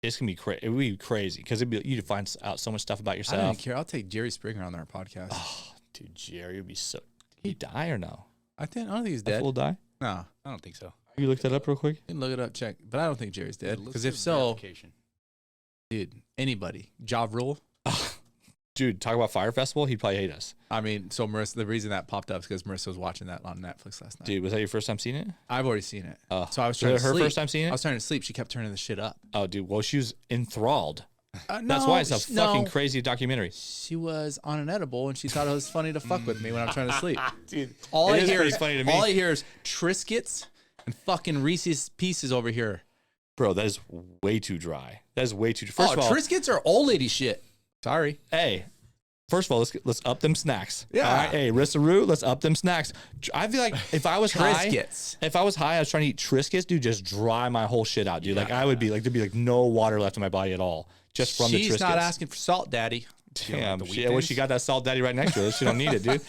it's gonna be crazy. It would be crazy because you'd find out so much stuff about I don't yourself. even care. I'll take Jerry Springer on our podcast. Oh, dude, Jerry would be so. Did he die or no? I don't think he's That dead. fool die? No. I don't think so. You looked that up real quick. You can look it up, check. But I don't think Jerry's dead. Let's Because do if so, verification. dude, anybody. Job rule. Dude, talk about Fire Festival. He'd probably hate us. I mean, so Marissa, the reason that popped up is because Marissa was watching that on Netflix last night. Dude, was that your first time seeing it? I've already seen it. Oh, So I was was trying it to her sleep. first time seeing it? I was trying to sleep. She kept turning the shit up. Oh, dude. Well, she was enthralled. No, That's why it's a fucking no. crazy documentary. She was on an edible and she thought it was funny to fuck with me when I'm trying to sleep. Dude, All it I is hear pretty is funny to me. all I hear is Triscuits and fucking Reese's Pieces over here. Bro, that is way too dry. That is way too. First of all, Triscuits are old lady shit. Sorry. hey, first of all, let's up them snacks. Yeah. All right, hey, Rissaroo, let's up them snacks. I feel like if I was high, Triscuits. I was trying to eat Triscuits, dude, just dry my whole shit out, dude. Like I would be like, there'd be like no water left in my body at all, just from the Triscuits. She's not asking for salt, daddy. Damn, the she weekdays? got that salt daddy right next to her. She don't need it, dude.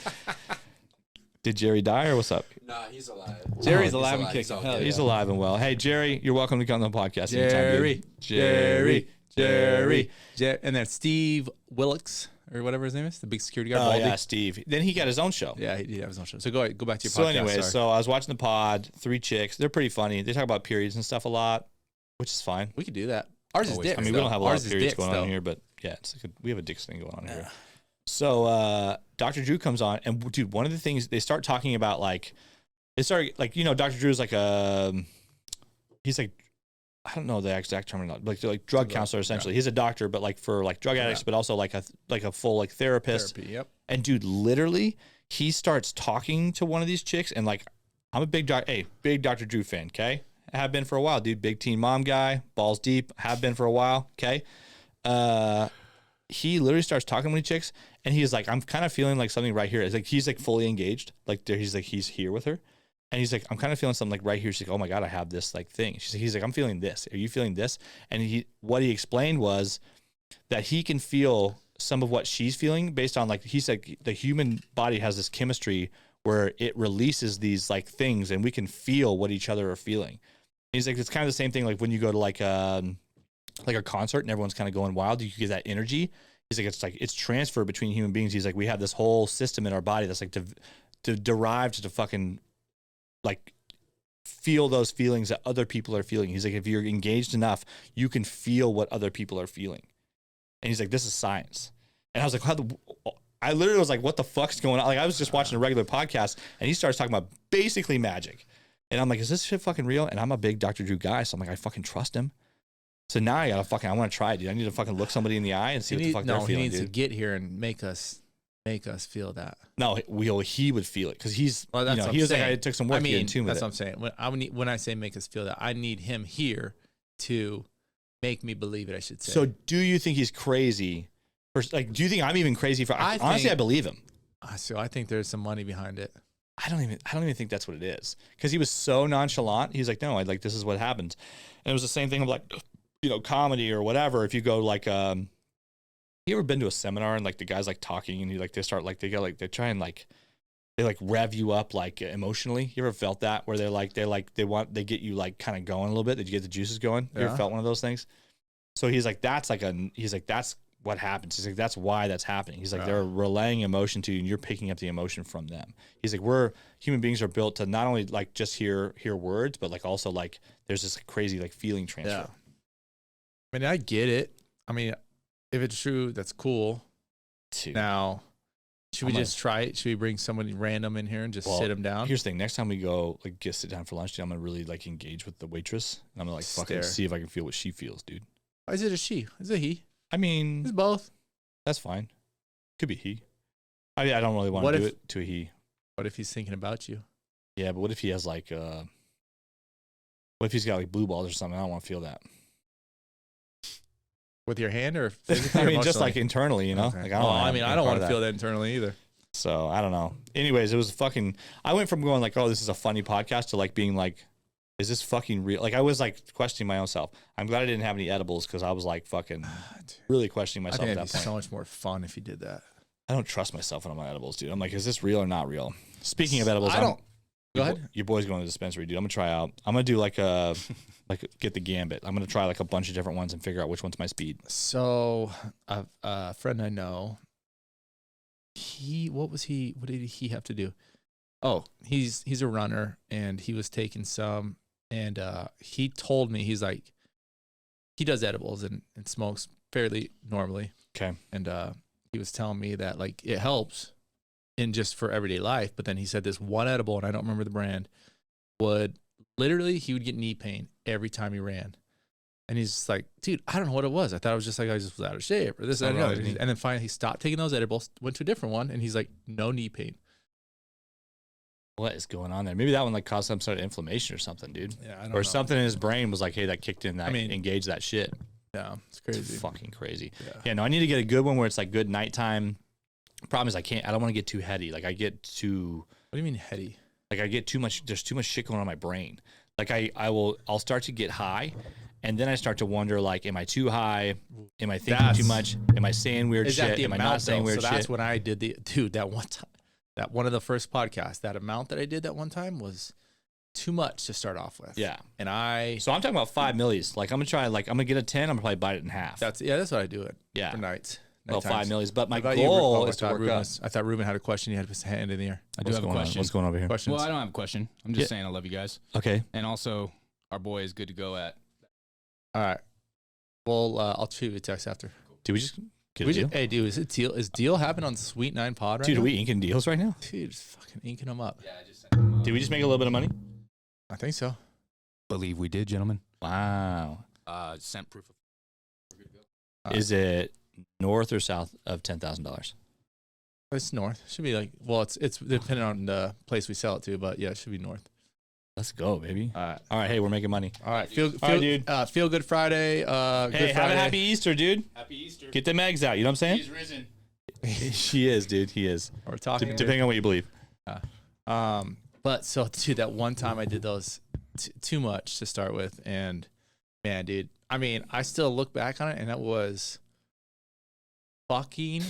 Did Jerry die or what's up? Nah, he's alive. Jerry's He's alive and alive. He's kicking. all Hell good. yeah. He's alive and well. Hey, Jerry, you're welcome to come on the podcast anytime, dude. Jerry. And then Steve Willix or whatever his name is, the big security guard. Oh Baldy. yeah, Steve. Then he got his own show. Yeah, he did have his own show. So go back to your So podcast. anyway, sorry. so I was watching the pod, 3 chicks. They're pretty funny. They talk about periods and stuff a lot, which is fine. we could do that. Ours is Always. dicks. I mean, we don't have a lot Ours of is periods dicks, going on though. here, but yeah, we have a dicks thing going on here. So Dr. Drew comes on, and dude, one of the things they start talking about, like, Dr. Drew's like he's like, I don't know the exact term or not, like drug counselor essentially. He's a doctor, but like for like drug addicts, but also like a full like therapist. Therapy, yep. And dude, literally, he starts talking to one of these chicks, and like, I'm a big Dr. Drew fan, okay? I have been for a while, dude. Big teen mom guy, balls deep, have been for a while, okay? he literally starts talking to chicks, and he's like, I'm kind of feeling like something right here. It's like he's like fully engaged, like there, he's here with her, and he's like, I'm kind of feeling something like right here. She's like, oh my god, I have this like thing. He's like, I'm feeling this. Are you feeling this? And what he explained was that he can feel some of what she's feeling based on like he's like the human body has this chemistry where it releases these like things, and we can feel what each other are feeling. He's like, it's kind of the same thing like when you go to like a concert and everyone's kind of going wild, you get that energy. He's like it's transferred between human beings. He's like, we have this whole system in our body that's like derived to fucking like feel those feelings that other people are feeling. He's like, if you're engaged enough, you can feel what other people are feeling. And he's like, this is science. And I was like, I literally was like, what the fuck's going on? Like, I was just watching a regular podcast, and he starts talking about basically magic. And I'm like, is this shit fucking real? And I'm a big Dr. Drew guy, so I'm like, I fucking trust him. So now I want to try it, dude. I need to fucking look somebody in the eye and see what the fuck they're feeling, he needs dude. to get here and make us feel that. No, he would feel it because he's, well, that's he was like, it took some work to get in tune with that's it. what I'm saying. When I say make us feel that, I need him here to make me believe it, I should say. So do you think he's crazy? Like, do you think I'm even crazy for? Honestly, I believe him. So I think there's some money behind it. I don't even think that's what it is, because he was so nonchalant. He's like, no, this is what happens. And it was the same thing of like, comedy or whatever. If you go like, you ever been to a seminar and like the guys like talking and they try and like, they like rev you up like emotionally. You ever felt that where they get you like kind of going a little bit, that you get the juices going? You ever felt one of those things? So he's like, that's what happens. He's like, that's why that's happening. He's like, they're relaying emotion to you, and you're picking up the emotion from them. He's like, human beings are built to not only like just hear words, but like also like there's this crazy like feeling transfer. Yeah. I mean, I get it. I mean, if it's true, that's cool. Dude. Now, should we just try it? Should we bring somebody random in here and just sit him down? Here's the thing. Next time we go like sit down for lunch, dude, I'm gonna really like engage with the waitress, and I'm gonna like fucking see if I can feel what she feels, dude. Is it a she? Is it he? I mean, it's both. That's fine. Could be he. I mean, I don't really want to do it to a he. What if he's thinking about you? Yeah, but what if he has like, what if he's got like blue balls or something? I don't want to feel that. With your hand or physically? I mean, just like internally, Okay. Like, I don't want to feel that internally either. So I don't know. Anyways, it was I went from going like, oh, this is a funny podcast to like being like, is this fucking real? Like, I was like questioning my own self. I'm glad I didn't have any edibles, because I was like fucking really questioning myself. I think at it'd that be point. so much more fun if you did that. I don't trust myself when I'm on edibles, dude. I'm like, is this real or not real? Speaking of edibles, Go ahead. Your boy's going to the dispensary, dude. I'm gonna try out. I'm gonna do like get the gambit. I'm gonna try like a bunch of different ones and figure out which one's my speed. So a friend I know, what did he have to do? Oh, he's a runner, and he was taking some, and he told me, he's like, he does edibles and smokes fairly normally. Okay. And he was telling me that like it helps in just for everyday life, but then he said this one edible, and I don't remember the brand, he would get knee pain every time he ran. And he's just like, dude, I don't know what it was. I thought it was just like I just was out of shape or this and that. And then finally he stopped taking those edibles, went to a different one, and he's like, no knee pain. What is going on there? Maybe that one like caused some sort of inflammation or something, dude. Yeah, I don't or know. something in his brain was like, hey, that kicked in, that engaged that shit. Yeah, it's crazy. It's fucking crazy. Yeah, no, I need to get a good one where it's like good nighttime. Problem is I don't want to get too heady. Like I get too. What do you mean heady? Like I get too much. There's too much shit going on in my brain. Like I'll start to get high, and then I start to wonder, like, am I too high? Am I thinking too much? Am I saying weird shit? Am I not saying weird shit? So that's when I did that one time. That one of the first podcasts, that amount that I did that one time was too much to start off with. Yeah. And so I'm talking about 5 millis. Like I'm gonna get a 10. I'm gonna probably bite it in half. That's what I do it. Yeah. For nights. Well, 5 millis. But my goal is to work up. I thought Ruben had a question. He had his hand in the air. I do have a question. What's going on over here? Questions? Well, I don't have a question. I'm just saying I love you guys. Okay. And also, our boy is good to go at. All right. Well, I'll shoot you a text after. Do we just get a deal? Hey, dude, is deal happening on Sweet 9 Pod right now? Dude, are we inking deals right now? Dude, just fucking inking them up. Yeah, I just sent him. Did we just make a little bit of money? I think so. Believe we did, gentlemen. Wow. Sent proof of. We're good to go. Is it north or south of $10,000? It's north. Should be like, well, it's depending on the place we sell it to, but yeah, it should be north. Let's go, baby. All right. All right. Hey, we're making money. All right. dude. Feel good Friday. Hey, Good have Friday. a happy Easter, dude. Happy Easter. Get them eggs out. You know what I'm saying? He's risen. She is, dude. He is. We're talking. Depending on what you believe. But so, dude, that one time I did those too much to start with. And man, dude, I mean, I still look back on it and that was fucking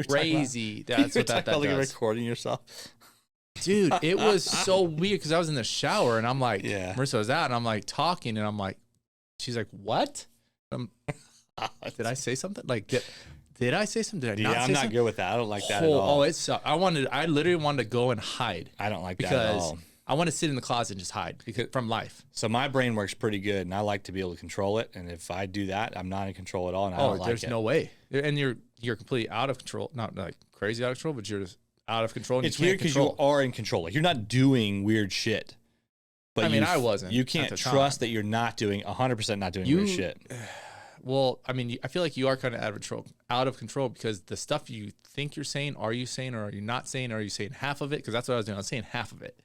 crazy. That's what that does. Recording yourself. Dude, it was so weird because I was in the shower and I'm like, Yeah. Marissa was out and I'm like talking and I'm like, she's like, what? Did I say something? Like, did I say something? Did I not say I'm not something? good with that. I don't like that at all. Oh, it sucked. I literally wanted to go and hide. I don't like that at Because all. I want to sit in the closet and just hide from life. So my brain works pretty good, and I like to be able to control it. And if I do that, I'm not in control at all, and I don't like there's it. no way. And you're completely out of control. Not like crazy out of control, but you're just out of control. And It's weird because you are in control. Like you're not doing weird shit. But I mean, I wasn't. You at can't the trust time. that you're not doing 100% not doing weird shit. Well, I mean, I feel like you are kind of out of control because the stuff you think you're saying, are you saying or are you not saying? Or are you saying half of it? Because that's what I was doing. I was saying half of it.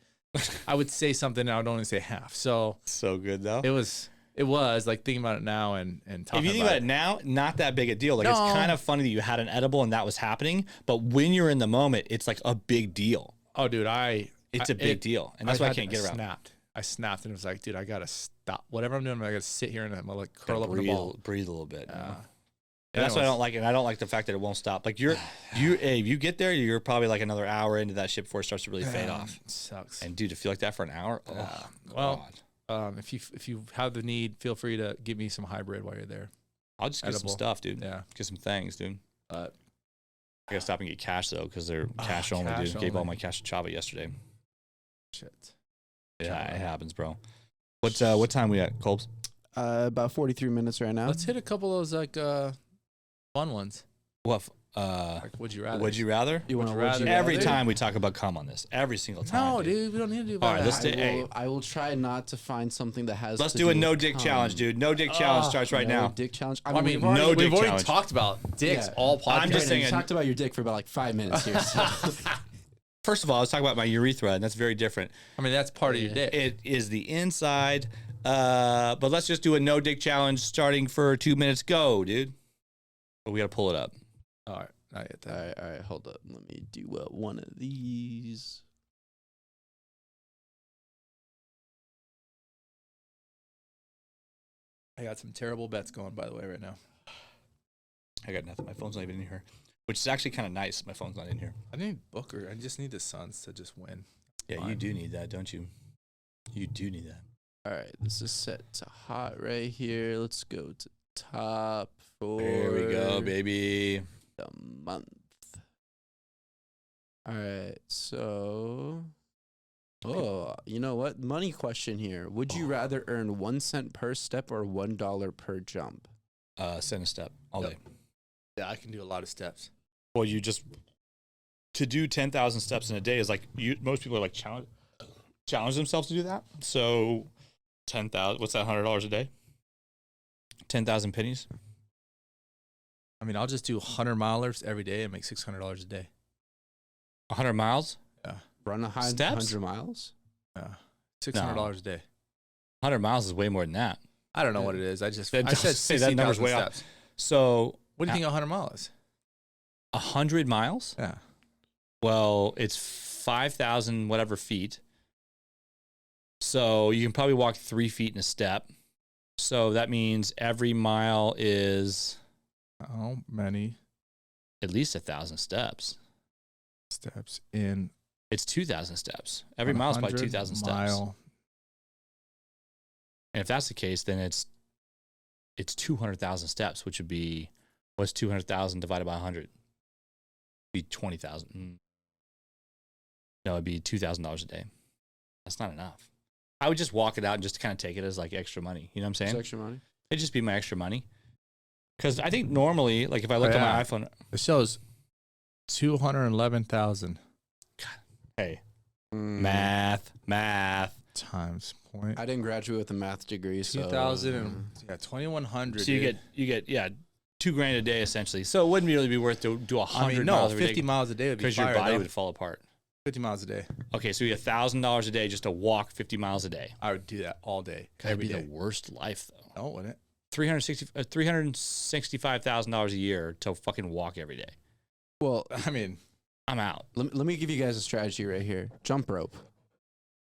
I would say something and I would only say half. So good though. it was like thinking about it now and talking If you think about it now, not that big a deal. Like it's kind of funny that you had an edible and that was happening, but when you're in the moment, it's like a big deal. Oh, dude, it's a big deal, and that's why I can't get around. I snapped and it was like, dude, I gotta stop whatever I'm doing. I gotta sit here and I'm gonna like curl up in breathe, a ball. breathe a little bit. And Anyways. that's why I don't like it. And I don't like the fact that it won't stop. Like if you get there, you're probably like another hour into that shit before it starts to really fade off. It sucks. And dude, to feel like that for an hour, well, if you have the need, feel free to give me some hybrid while you're there. I'll just get some stuff, dude. Yeah, get some things, dude. But I gotta stop and get cash though, because they're cash only, cash dude. Gave all only. my cash to Chava yesterday. shit. Yeah, it happens, bro. What time we at, Colbs? About 43 minutes right now. Let's hit a couple of those like fun ones. What? Like would you rather? Would you rather? You want Would to you rather? Every time we talk about cum on this, every single time. No, dude, we don't need to do All right, that. let's do. I will try not to find something that has. Let's to do a with no dick cum. challenge, dude. No dick challenge starts right No now. dick challenge. I mean, we've already, no dick we've already challenge. talked about dicks Yeah. all podcast. I'm just Brandon, you saying- talked about your dick for about like 5 minutes here. So. First of all, let's talk about my urethra, and that's very different. I mean, that's part of your dick. It is the inside, but let's just do a no dick challenge starting for 2 minutes. Go, dude. But we gotta pull it up. All right, I get that. All right, hold up. Let me do one of these. I got some terrible bets going, by the way, right now. I got nothing. My phone's not even in here, which is actually kind of nice. My phone's not in here. I need Booker. I just need the Suns to just win. Yeah, Fine. you do need that, don't you? You do need that. All right, this is set to hot right here. Let's go to top for There we go, baby. the month. All right, so you know what? Money question here. Would you rather earn 1 cent per step or $1 per jump? Send a step all Yep. day. Yeah, I can do a lot of steps. Well, you just to do 10,000 steps in a day is like most people are like challenge themselves to do that. So 10,000. What's that? $100 a day. 10,000 pennies. I mean, I'll just do 100 milers every day and make $600 a day. 100 miles. Run a high Steps? 100 miles? Yeah, $600 a day. 100 miles is way more than that. I don't know what it is. I said Say that 60,000 number's way off. steps. So What do you think 100 miles? 100 miles. Yeah. Well, it's 5,000 whatever feet. So you can probably walk 3 feet in a step. So that means every mile is How many at least 1,000 steps. steps in It's 2,000 steps. Every mile is probably 2,000 steps. mile? And if that's the case, then it's 200,000 steps, which would be what's 200,000 divided by 100? Be 20,000. No, it'd be $2,000 a day. That's not enough. I would just walk it out and just kind of take it as like extra money. You know what I'm saying? It's extra money. It'd just be my extra money. Because I think normally, like if I look at my iPhone, It shows 211,000 hey, math times point. I didn't graduate with a math degree, so 2,000 and 2,100. So you get $2,000 a day essentially. So it wouldn't really be worth to do 100 I mean, no, miles every 50 day miles a day would be because your fire, body though. would fall apart. 50 miles a day. Okay, so you have $1,000 a day just to walk 50 miles a day. I would do that all day. That'd Every be day. the worst life, though. No, wouldn't it? $365,000 a year to fucking walk every day. Well, I mean, I'm out. let me give you guys a strategy right here. Jump rope.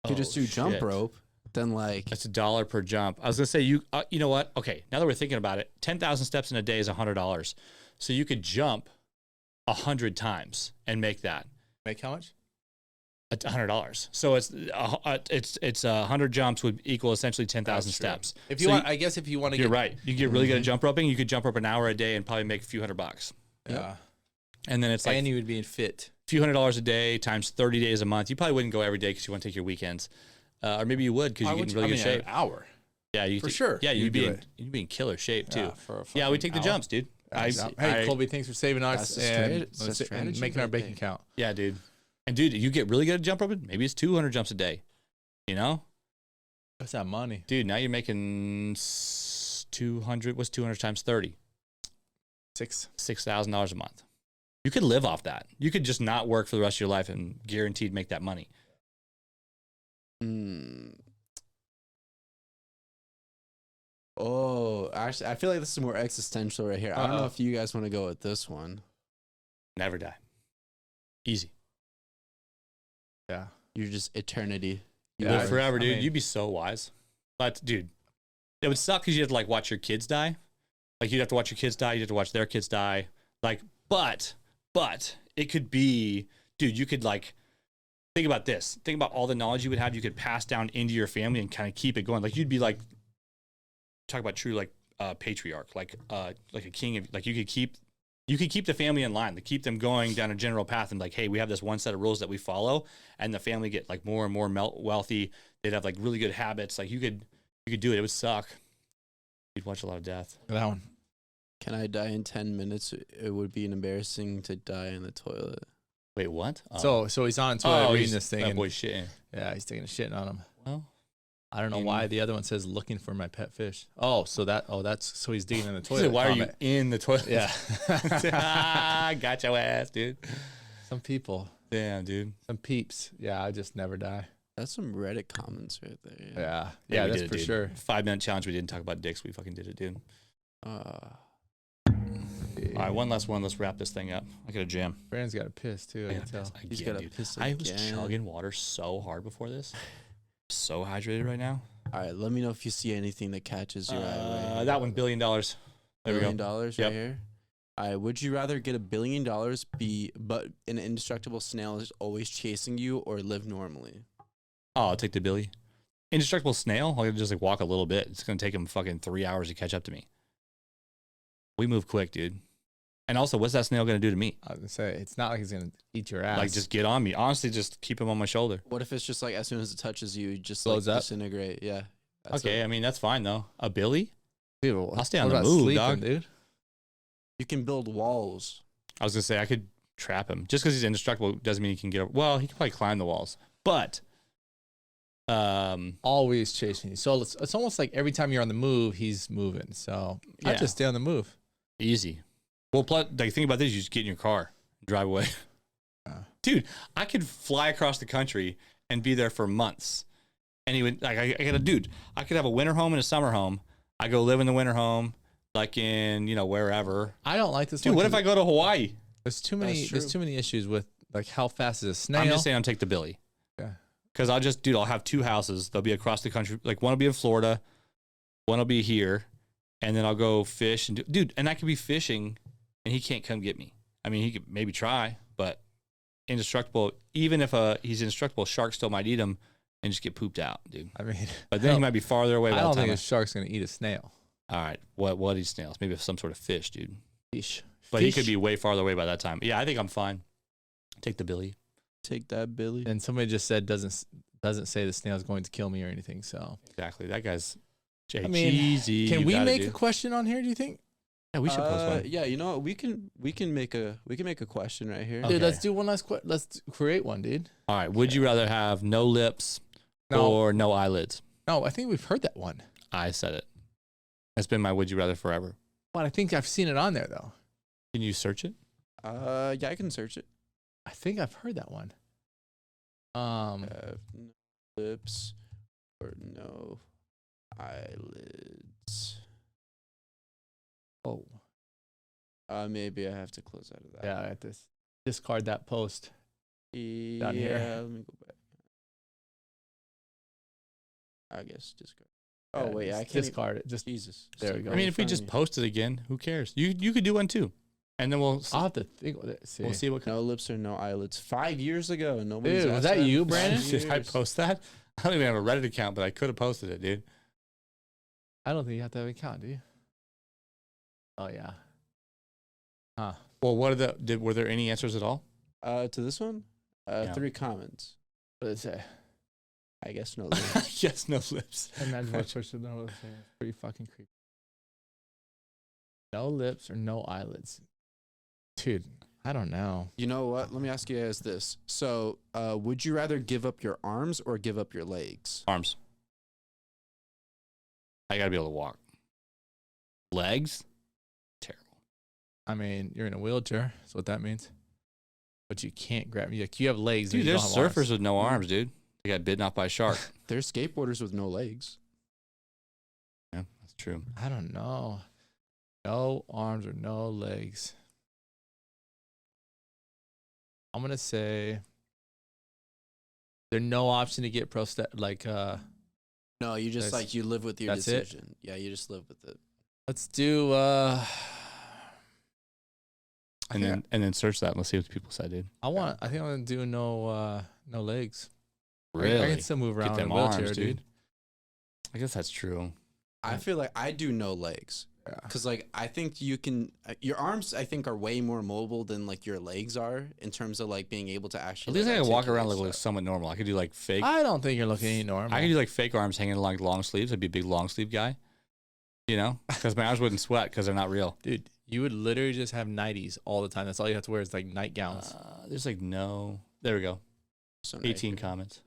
If you just do jump shit. rope, then like That's $1 per jump. I was gonna say you know what? Okay, now that we're thinking about it, 10,000 steps in a day is $100. So you could jump 100 times and make that make how much? $100. So it's 100 jumps would equal essentially 10,000 steps. If you want, I guess if you want to You're get right. You get really good at jump roping. You could jump rope an hour a day and probably make a few $100. Yeah. And then it's like And you would be fit. a few $100 a day times 30 days a month. You probably wouldn't go every day because you want to take your weekends, or maybe you would because you get in really good shape. An hour. Yeah, you For sure. Yeah, you'd do be in killer shape too. Yeah, for a Yeah, we fucking take the hour. jumps, dude. Hey, Colby, thanks for saving us That's a and strategy making our right bank there. account. Yeah, dude. And dude, you get really good at jump roping. Maybe it's 200 jumps a day. You know, What's that money? dude. Now you're making 200. What's 200 times 30? $6,000 a month. You could live off that. You could just not work for the rest of your life and guaranteed make that money. Oh, actually, I feel like this is more existential right here. I don't know if you guys want to go with this one. Never die. Easy. Yeah. You're just eternity. You Yeah, Live are- forever, I dude. mean- You'd be so wise. But dude, it would suck because you have to like watch your kids die. Like you'd have to watch your kids die. You'd have to watch their kids die. Like, but it could be, dude. You could like think about this. Think about all the knowledge you would have. You could pass down into your family and kind of keep it going. Like you'd be like, talk about true like patriarch, like a king. Like you could keep the family in line, to keep them going down a general path, and like, hey, we have this one set of rules that we follow, and the family get like more and more wealthy. They'd have like really good habits. Like you could do it. It would suck. You'd watch a lot of death. That one. Can I die in 10 minutes? It would be embarrassing to die in the toilet. Wait, what? Oh. So he's on the toilet reading he's- this thing. That And, boy's shitting. yeah, he's taking a shit on him. Well, I don't know in- why the other one says looking for my pet fish. Oh, so he's digging in the he toilet. said, why are you comment. in the toilet? Yeah. Got your ass, dude. Some people, Damn, dude. some peeps. Yeah, I just never die. That's some Reddit comments right there. Yeah. we Yeah, that's did it, for dude. sure. 5-minute challenge. We didn't talk about dicks. We fucking did it, dude. All right, one last one. Let's wrap this thing up. I got a jam. Brandon's got a piss too. I can tell. He's Again, got to dude. piss I was again. chugging water so hard before this. So hydrated right now. All right, let me know if you see anything that catches your eye. Right here. That one, $1 billion. There we $1 billion go. right Yep. here. All right, would you rather get $1 billion, but an indestructible snail is always chasing you, or live normally? Oh, I'll take the Billy. Indestructible snail. I'll just like walk a little bit. It's gonna take him fucking 3 hours to catch up to me. We move quick, dude. And also, what's that snail gonna do to me? I was gonna say it's not like he's gonna eat your ass. Like, just get on me. Honestly, just keep him on my shoulder. What if it's just like as soon as it touches you, you just Blows like up? disintegrate? Yeah. that's Okay, it. I mean that's fine though. A Billy? dude, I'll stay on what the about move, sleeping, dog. dude. You can build walls. I was gonna say I could trap him. Just because he's indestructible doesn't mean he can get over. Well, he can probably climb the walls, but Always chasing you. So it's almost like every time you're on the move, he's moving. So I Yeah. just stay on the move. easy. Well, plus, like think about this: you just get in your car, drive away. Dude, I could fly across the country and be there for months. And he would like I got a dude. I could have a winter home and a summer home. I go live in the winter home, like in wherever. I don't like this Dude, one. what if I go to Hawaii? There's too many. That's There's true. too many issues with like how fast is a snail. I'm just saying, I'll take the Billy. Yeah. Because I'll have 2 houses. They'll be across the country. Like one will be in Florida, one will be here, and then I'll go fish and dude. And I could be fishing, and he can't come get me. I mean, he could maybe try, but indestructible. Even if he's indestructible, sharks still might eat him and just get pooped out, dude. I mean, But then he might be farther away. I By don't the time think a shark's gonna eat a snail. all right, what eats snails? Maybe some sort of fish, dude. Fish. But he could be way farther away by that time. Yeah, I think I'm fine. Take the Billy. Take that, Billy. And somebody just said doesn't say the snail's going to kill me or anything. So Exactly. That guy's I mean, cheesy. can You we got it, make a dude. question on here? Do you think? Yeah, we should post one. Yeah, you know what? We can make a question right here. Okay. Dude, let's do one last. Let's create one, dude. All right. Would you rather have no lips No. or no eyelids? No, I think we've heard that one. I said it. That's been my would you rather forever. But I think I've seen it on there though. Can you search it? Yeah, I can search it. I think I've heard that one. Have no lips or no eyelids. Oh, Maybe I have to close out of that. yeah, I have to discard that post. Yeah, here. let me go back. I guess discard. Oh Yeah, wait, I just can't discard it. Just Jesus. There we go. I mean, if we just post it again, who cares? You could do one too, and then I'll have to think with it. See. we'll see what. No lips or no eyelids. 5 years ago, and nobody's Dude, was asked that you, in 5 Brandon? Did I years. post that? I don't even have a Reddit account, but I could have posted it, dude. I don't think you have to have an account, do you? Oh yeah. Huh. Well, what are were there any answers at all? To this one, Yeah. 3 comments. What did it say? I guess no lips. Yes, no lips. Imagine what church would know. It's pretty fucking creepy. No lips or no eyelids. Dude, I don't know. You know what? Let me ask you guys this. So, would you rather give up your arms or give up your legs? Arms. I gotta be able to walk. Legs? Terrible. I mean, you're in a wheelchair. That's what that means. But you can't grab me. Like, you have legs. Dude, and you there's don't have surfers arms. with no arms, dude. They got bitten off by a shark. There's skateboarders with no legs. Yeah, that's true. I don't know. No arms or no legs. I'm gonna say there's no option to get No, you just That's- you live with your that's it? decision. Yeah, you just live with it. Let's do And then search that and let's see what people said, dude. I think I'm gonna do no legs. I Really? can still move Get around in them a wheelchair, arms, dude. I guess that's true. I feel like I do no legs. Yeah. Because, like, I think you can, your arms, I think, are way more mobile than, like, your legs are in terms of, like, being able to actually. At least like, I can walk around articulate like stuff. somewhat normal. I could do like fake. I don't think you're looking any normal. I could do like fake arms hanging along long sleeves. I'd be a big long sleeve guy. You know, because my arms wouldn't sweat because they're not real. Dude, you would literally just have nighties all the time. That's all you have to wear is like nightgowns. There's like no. There we go. So 18 nice. comments.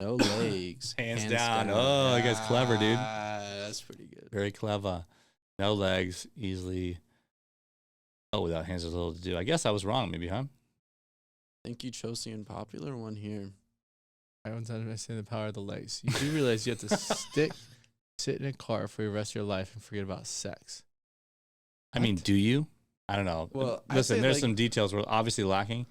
No legs. Hands down. Oh, that guy's clever, dude. That's pretty good. Very clever. No legs, easily. Oh, without hands, there's a little to do. I guess I was wrong, maybe, huh? I think you chose the unpopular one here. Everyone's underestimating the power of the legs. You do realize you have to sit in a car for the rest of your life and forget about sex. I mean, do you? I don't know. Well, I listen, say, there's like- some details we're obviously lacking.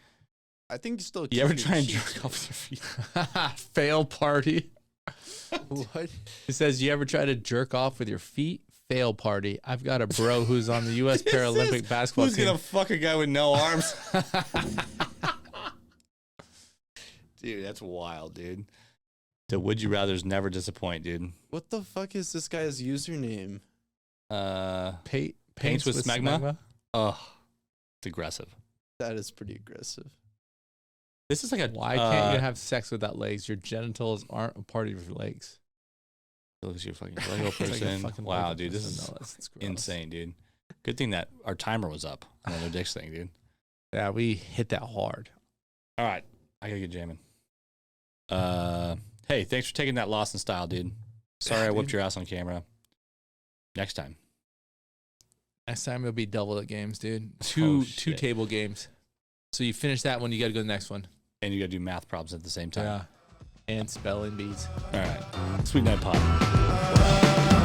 I think you still. You ever keep try and your cheeks jerk off with your feet? Fail party. What? It says, you ever try to jerk off with your feet? Fail party. I've got a bro who's on the U.S. Paralympic basketball Who's team. gonna fuck a guy with no arms? Dude, that's wild, dude. The would you rather's never disappoint, dude. What the fuck is this guy's username? Paints with smegma? Oh, it's aggressive. That is pretty aggressive. This is like a. Why can't you have sex without legs? Your genitals aren't a part of your legs. Look at you, fucking Lego It's like a person. fucking Wow, Lego dude, this person. is No, that's gross. insane, dude. Good thing that our timer was up on the no dicks thing, dude. Yeah, we hit that hard. All right, I gotta get jamming. Hey, thanks for taking that loss in style, dude. Sorry I whooped your ass on camera. Next time. Next time it'll be double the games, dude. Oh, Two shit. table games. So you finish that one, you got to go to the next one. And you gotta do math problems at the same time. Yeah. And spelling bees. All right. Sweet Night Pod.